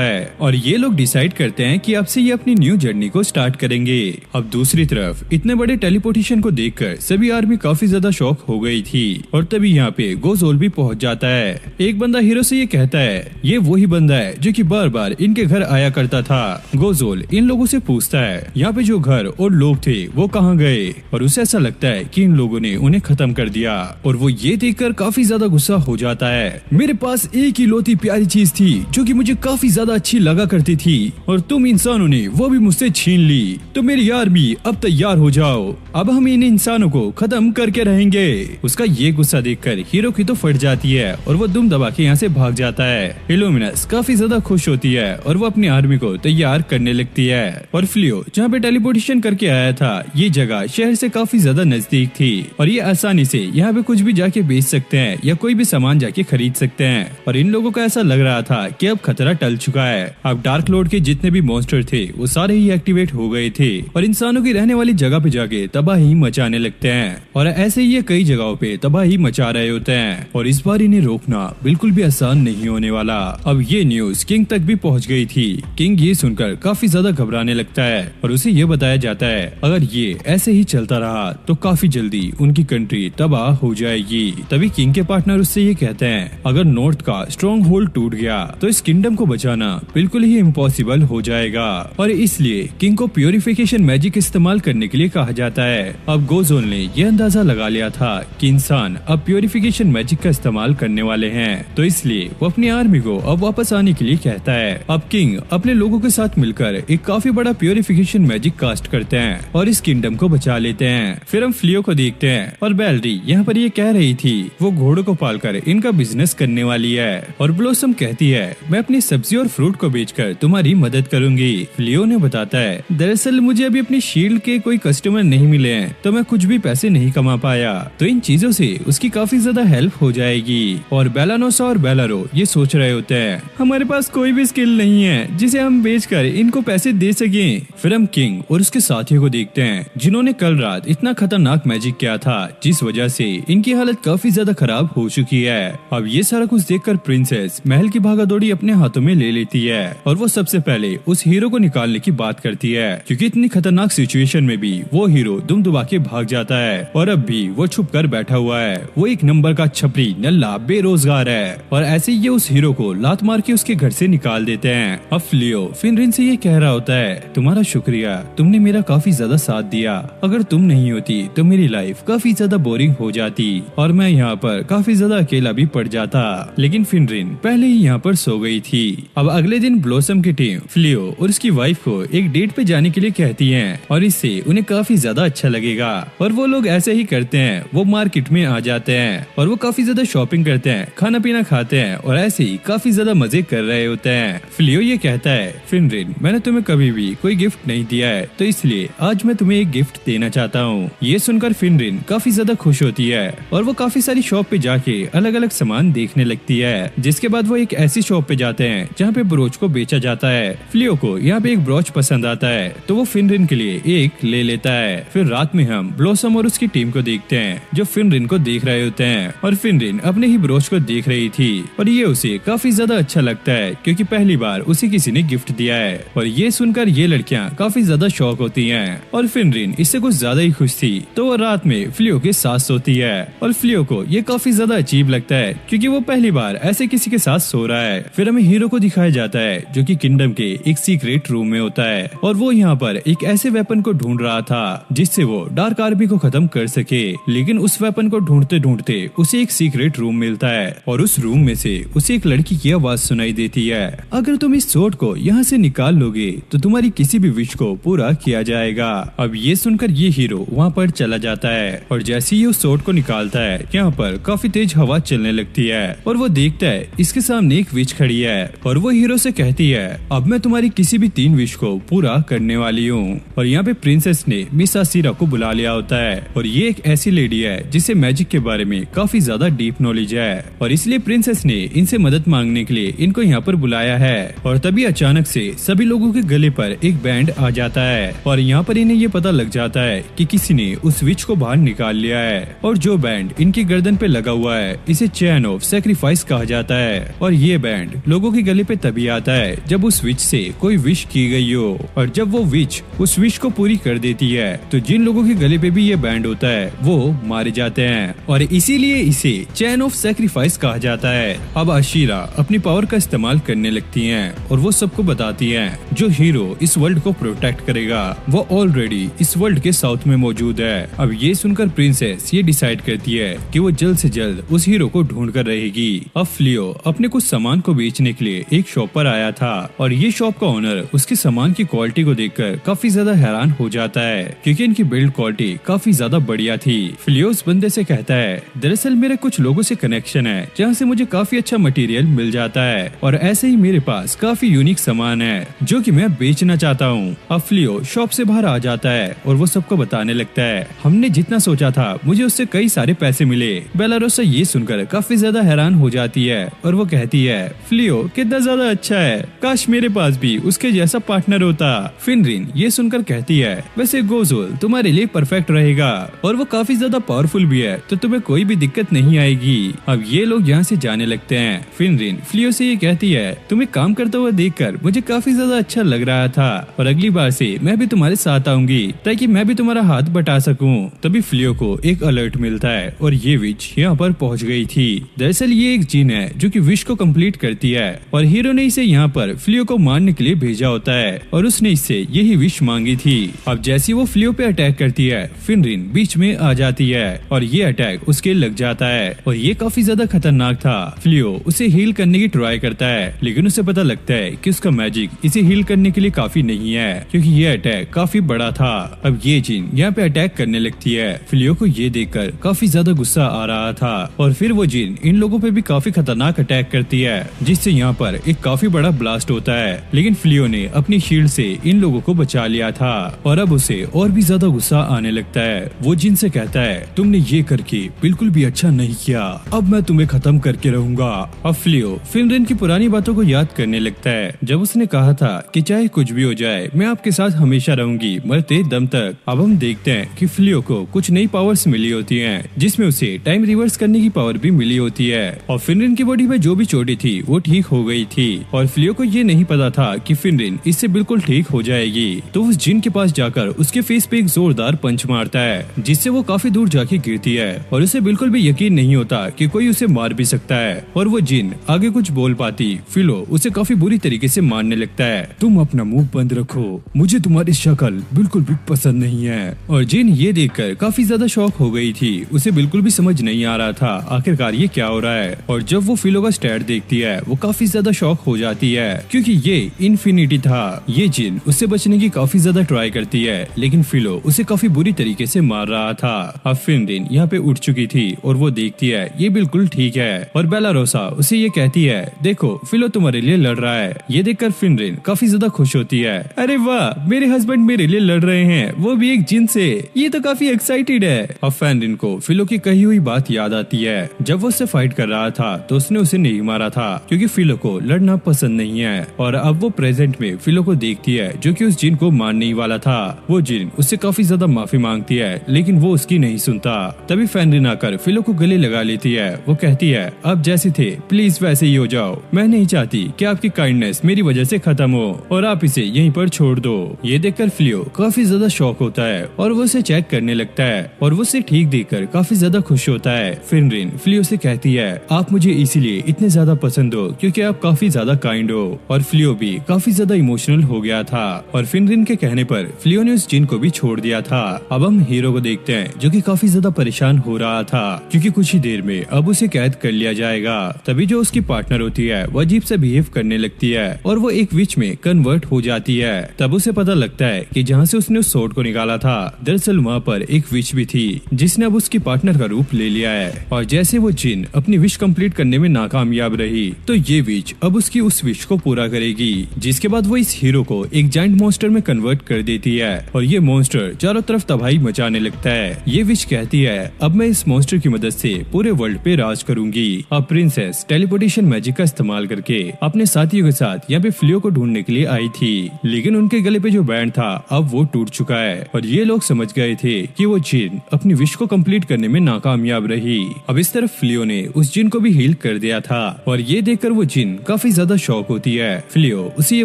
है और ये लोग डिसाइड करते हैं कि अब से ये अपनी न्यू जर्नी को स्टार्ट करेंगे। अब दूसरी तरफ इतने बड़े टेलीपोर्टेशन को देखकर सभी आर्मी काफी ज्यादा शॉक हो गई थी और तभी यहाँ पे गोज़ोल भी पहुँच जाता है। एक बंदा हीरो से ये कहता है ये वही बंदा है जो कि बार बार इनके घर आया करता था। गोज़ोल इन लोगों से पूछता है यहाँ पे जो घर और लोग थे वो कहाँ गए और उसे ऐसा लगता है कि इन लोगों ने उन्हें खत्म कर दिया और वो ये देखकर काफी ज्यादा गुस्सा हो जाता है। मेरे पास एक ही लौती प्यारी चीज थी जो कि मुझे काफी ज्यादा अच्छी लगा करती थी और तुम इंसानों ने वो भी मुझसे छीन ली। तो मेरी आर्मी अब तैयार हो जाओ, अब हम इन इंसानों को खत्म करके रहेंगे। उसका ये गुस्सा देखकर हीरो की तो फट जाती है और वो दुम दबा के यहाँ से भाग जाता है। इल्यूमिनस काफी ज्यादा खुश होती है और वो अपनी आर्मी को तैयार करने लगती है और फ्लियो जहाँ पे टेलीपोर्टेशन करके आया था ये जगह शहर से काफी ज्यादा नजदीक थी और ये आसानी से यहाँ पे कुछ भी जाके बेच सकते हैं या कोई भी सामान जाके खरीद सकते हैं। और इन लोगों को ऐसा लग रहा था कि अब खतरा टल चुका है। अब डार्क लॉर्ड के जितने भी मॉन्स्टर थे वो सारे ही एक्टिवेट हो गए थे और इंसानों की रहने वाली जगह पे जाके तबाही मचाने लगते हैं और ऐसे ही ये कई जगहों पे तबाही मचा रहे होते हैं और इस बार इन्हें रोकना बिल्कुल भी आसान नहीं होने वाला। अब ये न्यूज किंग तक भी पहुँच गई थी। किंग ये सुनकर काफी ज्यादा घबराने लगता है और उसे ये बताया जाता है अगर ये ऐसे ही चलता रहा तो काफी जल्दी उनकी कंट्री तबाह हो जाएगी। तभी किंग के पार्टनर उससे ये कहते हैं अगर नॉर्थ का स्ट्रॉन्ग होल्ड टूट गया तो इस किंगडम को बचाना बिल्कुल ही इम्पॉसिबल हो जाएगा और इसलिए किंग को प्योरिफिकेशन मैजिक इस्तेमाल करने के लिए कहा जाता है। अब गोज़ोल ने यह अंदाजा लगा लिया था कि इंसान अब प्योरिफिकेशन मैजिक का इस्तेमाल करने वाले हैं तो इसलिए वो अपनी आर्मी को अब वापस आने के लिए कहता है। अब किंग अपने लोगों के साथ मिलकर एक काफी बड़ा प्योरिफिकेशन मैजिक कास्ट करते हैं और इस किंगडम को बचा लेते हैं। फिर हम फ्लियो को देखते हैं और बेलरी यहाँ पर ये कह रही थी वो घोड़ों को पालकर इनका बिजनेस करने वाली है और ब्लॉसम कहती है मैं अपनी सब्जी और फ्रूट को बेचकर तुम्हारी मदद करूंगी। फ्लियो ने बताता है दरअसल मुझे अभी अपनी शील्ड के कोई कस्टमर नहीं मिले हैं तो मैं कुछ भी पैसे नहीं कमा पाया तो इन चीजों से उसकी काफी ज्यादा हेल्प हो जाएगी। और बेलानोसा और बेलारो ये सोच रहे होते हैं हमारे पास कोई भी स्किल नहीं है जिसे हम बेचकर इनको पैसे दे सके। फिर हम किंग और उसके साथियों को देखते हैं जिन्होंने कल रात इतना खतरनाक मैजिक किया था जिस वजह से इनकी हालत काफी ज्यादा खराब हो चुकी है। अब ये सारा कुछ देखकर प्रिंसेस महल की भागादौड़ी अपने हाथों में ले लेती है और वो सबसे पहले उस हीरो को निकालने की बात करती है क्योंकि इतनी खतरनाक सिचुएशन में भी वो हीरो दुम दुबा के भाग जाता है और अब भी वो छुप कर बैठा हुआ है। वो एक नंबर का छपरी नल्ला बेरोजगार है और ऐसे ये उस हीरो को लात मार के उसके घर से निकाल देते हैं। अब फ्लियो फिनरिन से ये कह रहा होता है तुम्हारा शुक्रिया, तुमने मेरा काफी ज्यादा साथ दिया, अगर तुम नहीं होती तो मेरी लाइफ काफी ज्यादा बोरिंग हो जाती और मैं यहाँ पर काफी ज्यादा अकेला भी पड़ जाता। लेकिन फिनरिन पहले ही यहाँ पर सो गई थी। अब अगले दिन ब्लॉसम की टीम फ्लियो और उसकी वाइफ को एक डेट पे जाने के लिए कहती है और इससे उन्हें काफी ज्यादा अच्छा लगेगा और वो लोग ऐसे ही करते हैं। वो मार्केट में आ जाते हैं और वो काफी ज्यादा शॉपिंग करते हैं, खाना पीना खाते हैं और ऐसे ही काफी ज्यादा मजे कर रहे होते हैं। फ्लियो ये कहता है फिनरिन मैंने तुम्हें कभी भी कोई गिफ्ट नहीं दिया है तो इसलिए आज मैं तुम्हें एक गिफ्ट देना चाहता हूँ। ये सुनकर फिनरिन काफी ज्यादा खुश होती है और वो काफी सारी शॉप पे जाके अलग अलग सामान देखने लगती है। जिसके बाद वो एक ऐसी शॉप पे जाते हैं जहाँ पे ब्रोच को बेचा जाता है। फ्लियो को यहाँ पे एक ब्रोच पसंद आता है तो वो फिनरिन के लिए एक ले लेता है। फिर रात में हम ब्लॉसम और उसकी टीम को देखते हैं जो फिनरिन को देख रहे होते हैं और फिनरिन अपने ही ब्रोच को देख रही थी और ये उसे काफी ज्यादा अच्छा लगता है क्योंकि पहली बार उसे किसी ने गिफ्ट दिया है। और ये सुनकर ये लड़कियां काफी ज्यादा शॉक होती हैं और फिनरिन इससे कुछ ज्यादा ही खुश थी तो वो रात में फ्लियो के साथ सोती है और फ्लियो को ये काफी ज्यादा अजीब लगता है क्योंकि वो पहली बार ऐसे किसी के साथ सो रहा है। फिर हमें हीरो को दिखाया जाता है जो कि किंगडम के एक सीक्रेट रूम में होता है और वो यहाँ पर एक ऐसे वेपन को ढूंढ रहा था जिससे वो डार्क आर्मी को खत्म कर सके। लेकिन उस वेपन को ढूंढते ढूंढते उसे एक सीक्रेट रूम मिलता है और उस रूम में से उसे एक लड़की की आवाज सुनाई देती है अगर तुम इस सोर्ड को यहाँ से निकाल लोगे तो तुम्हारी किसी भी विश को पूरा किया जाएगा। अब ये सुनकर ये हीरो वहाँ पर चला जाता है और जैसे ही उस सोर्ड को निकालता है यहाँ पर काफी तेज हवा चलने लगती है और वो देखता है इसके सामने एक विच खड़ी है और वो हीरो से कहती है अब मैं तुम्हारी किसी भी 3 विश को पूरा करने वाली हूँ। और यहाँ पे प्रिंसेस ने मिस आसिरा को बुला लिया होता है और ये एक ऐसी लेडी है जिसे मैजिक के बारे में काफी ज्यादा डीप नॉलेज है और इसलिए प्रिंसेस ने इनसे मदद मांगने के लिए इनको यहाँ पर बुलाया है। और तभी अचानक से सभी लोगों के गले पर एक बैंड आ जाता है और यहाँ पर इन्हें ये पता लग जाता है कि किसी ने उस विच को बाहर निकाल लिया है। और जो बैंड इनकी गर्दन पे लगा हुआ है इसे चैन ऑफ सैक्रिफाइस कहा जाता है। और ये बैंड लोगों के गले पे तभी आता है जब उस विच से कोई विश की गई हो, और जब वो विच उस विश को पूरी कर देती है तो जिन लोगों के गले पे भी ये बैंड होता है वो मारे जाते हैं और इसीलिए इसे चैन ऑफ सैक्रिफाइस कहा जाता है। अब आशीरा अपनी पावर का इस्तेमाल करने लगती हैं और वो सबको बताती हैं जो हीरो इस वर्ल्ड को प्रोटेक्ट करेगा वो ऑलरेडी इस वर्ल्ड के साउथ में मौजूद है। अब ये सुनकर प्रिंसेस ये डिसाइड करती है कि वो जल्द से जल्द उस हीरो को ढूंढ कर रहेगी। अब फ्लियो अपने कुछ सामान को बेचने के लिए एक शॉप पर आया था और ये शॉप का ओनर उसके सामान की क्वालिटी को देखकर काफी ज्यादा हैरान हो जाता है क्योंकि इनकी बिल्ड क्वालिटी काफी ज्यादा बढ़िया थी। फ्लियो उस बंदे से कहता है दरअसल मेरे कुछ लोगों से कनेक्शन है जहाँ से मुझे काफी अच्छा मटेरियल मिल जाता है और ऐसे ही मेरे पास काफी यूनिक सामान है जो कि मैं बेचना चाहता हूँ। अब फ्लियो शॉप से बाहर आ जाता है और वो सबको बताने लगता है हमने जितना सोचा था मुझे उससे कई सारे पैसे मिले। बेलारोसा ये सुनकर काफी ज्यादा हैरान हो जाती है और वो कहती है फ्लियो कितना ज्यादा अच्छा है, काश मेरे पास भी उसके जैसा पार्टनर होता। फिनरिन ये सुनकर कहती है वैसे गोजुल तुम्हारे लिए परफेक्ट रहेगा और वो काफी ज्यादा पावरफुल भी है तो तुम्हें कोई भी दिक्कत नहीं आएगी। अब ये लोग यहाँ से जाने लगते हैं। फिनरिन फ्लियो से ये कहती है तुम्हें काम करते हुए देखकर मुझे काफी ज्यादा अच्छा लग रहा था और अगली बार से मैं भी तुम्हारे साथ आऊंगी ताकि मैं भी तुम्हारा हाथ बटा सकूं। तभी फ्लियो को एक अलर्ट मिलता है और ये विच यहाँ पर पहुँच गई थी। दरअसल ये एक जिन है जो कि विश को कंप्लीट करती है और हीरो ने इसे यहाँ पर फ्लियो को मारने के लिए भेजा होता है और उसने इससे यही विश मांगी थी। अब जैसी वो फ्लियो पे अटैक करती है फिनरिन बीच में आ जाती है और ये अटैक उसके लग जाता है और ये काफी ज्यादा खतरनाक था। फ्लियो उसे हील करने की ट्राई करता है लेकिन उसे पता लगता है कि उसका मैजिक इसे हील करने के लिए काफी नहीं है क्योंकि ये अटैक काफी बड़ा था। अब ये जिन यहाँ पे अटैक करने लगती है। फ्लियो को ये देखकर काफी ज्यादा गुस्सा आ रहा था और फिर वो जिन इन लोगों पे भी काफी खतरनाक अटैक करती है जिससे यहाँ पर एक काफी बड़ा ब्लास्ट होता है लेकिन फ्लियो ने अपनी शील्ड से इन लोगों को बचा लिया था और अब उसे और भी ज्यादा गुस्सा आने लगता है। वो जिन से कहता है तुमने ये करके बिल्कुल भी अच्छा नहीं किया, अब मैं तुम्हें खत्म करके रहूंगा। अब फ्लियो फिनरिन की पुरानी बातों को याद करने लगता है जब उसने कहा था कि चाहे कुछ भी हो जाए मैं आपके साथ हमेशा रहूंगी मरते दम तक। अब हम देखते हैं कि फ्लियो को कुछ नई पावर्स मिली होती हैं जिसमें उसे टाइम रिवर्स करने की पावर भी मिली होती है और फिनरिन की बॉडी में जो भी चोटी थी वो ठीक हो गई थी और फ्लियो को ये नहीं पता था कि फिनरिन इससे बिल्कुल ठीक हो जाएगी। तो उस जिन के पास जाकर उसके फेस पे एक जोरदार पंच मारता है जिससे वो काफी दूर जाके गिरती है और उसे बिल्कुल भी यकीन नहीं होता कि कोई उसे मार भी सकता है और वो जिन आगे कुछ बोल पाती फिलो उसे काफी बुरी तरीके से मारने लगता है। तुम अपना मुंह बंद रखो, मुझे तुम्हारी शक्ल बिल्कुल भी पसंद नहीं है। और जिन ये देखकर काफी ज्यादा शॉक हो गई थी, उसे बिल्कुल भी समझ नहीं आ रहा था आखिरकार ये क्या हो रहा है। और जब वो फिलो का स्टैट देखती है वो काफी ज्यादा शॉक हो जाती है क्योंकि ये इन्फिनिटी था। ये जिन उससे बचने की काफी ज्यादा ट्राई करती है लेकिन फिलो उसे काफी बुरी तरीके से मार रहा था। अब फिनरिन यहाँ पे उठ चुकी थी और वो देखती है ये बिल्कुल ठीक है और बेलारोसा उसे ये कहती है देखो फिलो तुम्हारे लिए लड़ रहा है। ये देखकर फिनरिन काफी ज्यादा खुश होती है, अरे वाह मेरे हस्बैंड मेरे लिए लड़ रहे हैं, वो भी एक जिन से, ये तो काफी एक्साइटेड है। अब फिनरिन को फिलो की कही हुई बात याद आती है। जब वो उससे फाइट कर रहा था तो उसने उसे नहीं मारा था क्योंकि फिलो को लड़ना पसंद नहीं है। और अब वो प्रेजेंट में फिलो को देखती है जो कि उस जिन को मारने ही वाला था। वो जिन उससे काफी ज्यादा माफी मांगती है लेकिन वो उसकी नहीं सुनता। तभी फिनरिन आकर फिलो को गले लगा लेती है। वो कहती है अब जैसे थे प्लीज वैसे ही हो जाओ, मैं नहीं चाहती कि आपकी काइंडनेस मेरी वजह से खत्म हो और आप इसे यहीं पर छोड़ दो। ये देखकर फिलो काफी ज्यादा शॉक होता है और वो उसे चेक करने लगता है और वो उसे ठीक देखकर काफी ज्यादा खुश होता है। फिनरिन फिलो से कहती है आप मुझे इसीलिए इतने ज्यादा पसंद हो क्योंकि आप काफी ज्यादा काइंड हो। और फिलो भी काफी ज्यादा इमोशनल हो गया था और फिनरिन के कहने पर फिलो ने उस जिन को भी छोड़ दिया था। अब हम हीरो को देखते हैं जो कि काफी ज्यादा परेशान हो रहा था क्योंकि कुछ ही देर में अब उसे कैद कर लिया जाएगा। तभी जो उसकी पार्टनर होती है वो अजीब से बिहेव करने लगती है और वो एक विच में कन्वर्ट हो जाती है। तब उसे पता लगता है कि जहाँ से उसने उस सोर्ड को निकाला था दरअसल वहाँ पर एक विच भी थी जिसने अब उसकी पार्टनर का रूप ले लिया है। और जैसे वो जिन अपनी विश कंप्लीट करने में नाकामयाब रही तो ये विच अब उसकी उस विश को पूरा करेगी, जिसके बाद वो इस हीरो को एक जायंट मॉन्स्टर में कन्वर्ट कर देती है और ये मॉन्स्टर चारों तरफ तबाही मचाने लगता है। ये विच कहती है अब मैं इस मॉन्स्टर की मदद से पूरे वर्ल्ड पे राज करूंगी। अब प्रिंसेस टेलीपोर्टेशन मैजिक का इस्तेमाल करके अपने साथियों के साथ यहाँ पे फ्लियो को ढूंढने के लिए आई थी, लेकिन उनके गले पे जो बैंड था अब वो टूट चुका है और ये लोग समझ गए थे कि वो जिन अपनी विश को कंप्लीट करने में नाकामयाब रही। अब इस तरफ फ्लियो ने उस जिन को भी हील कर दिया था और ये देखकर वो जिन काफी ज्यादा शॉक होती है। फ्लियो उसे ये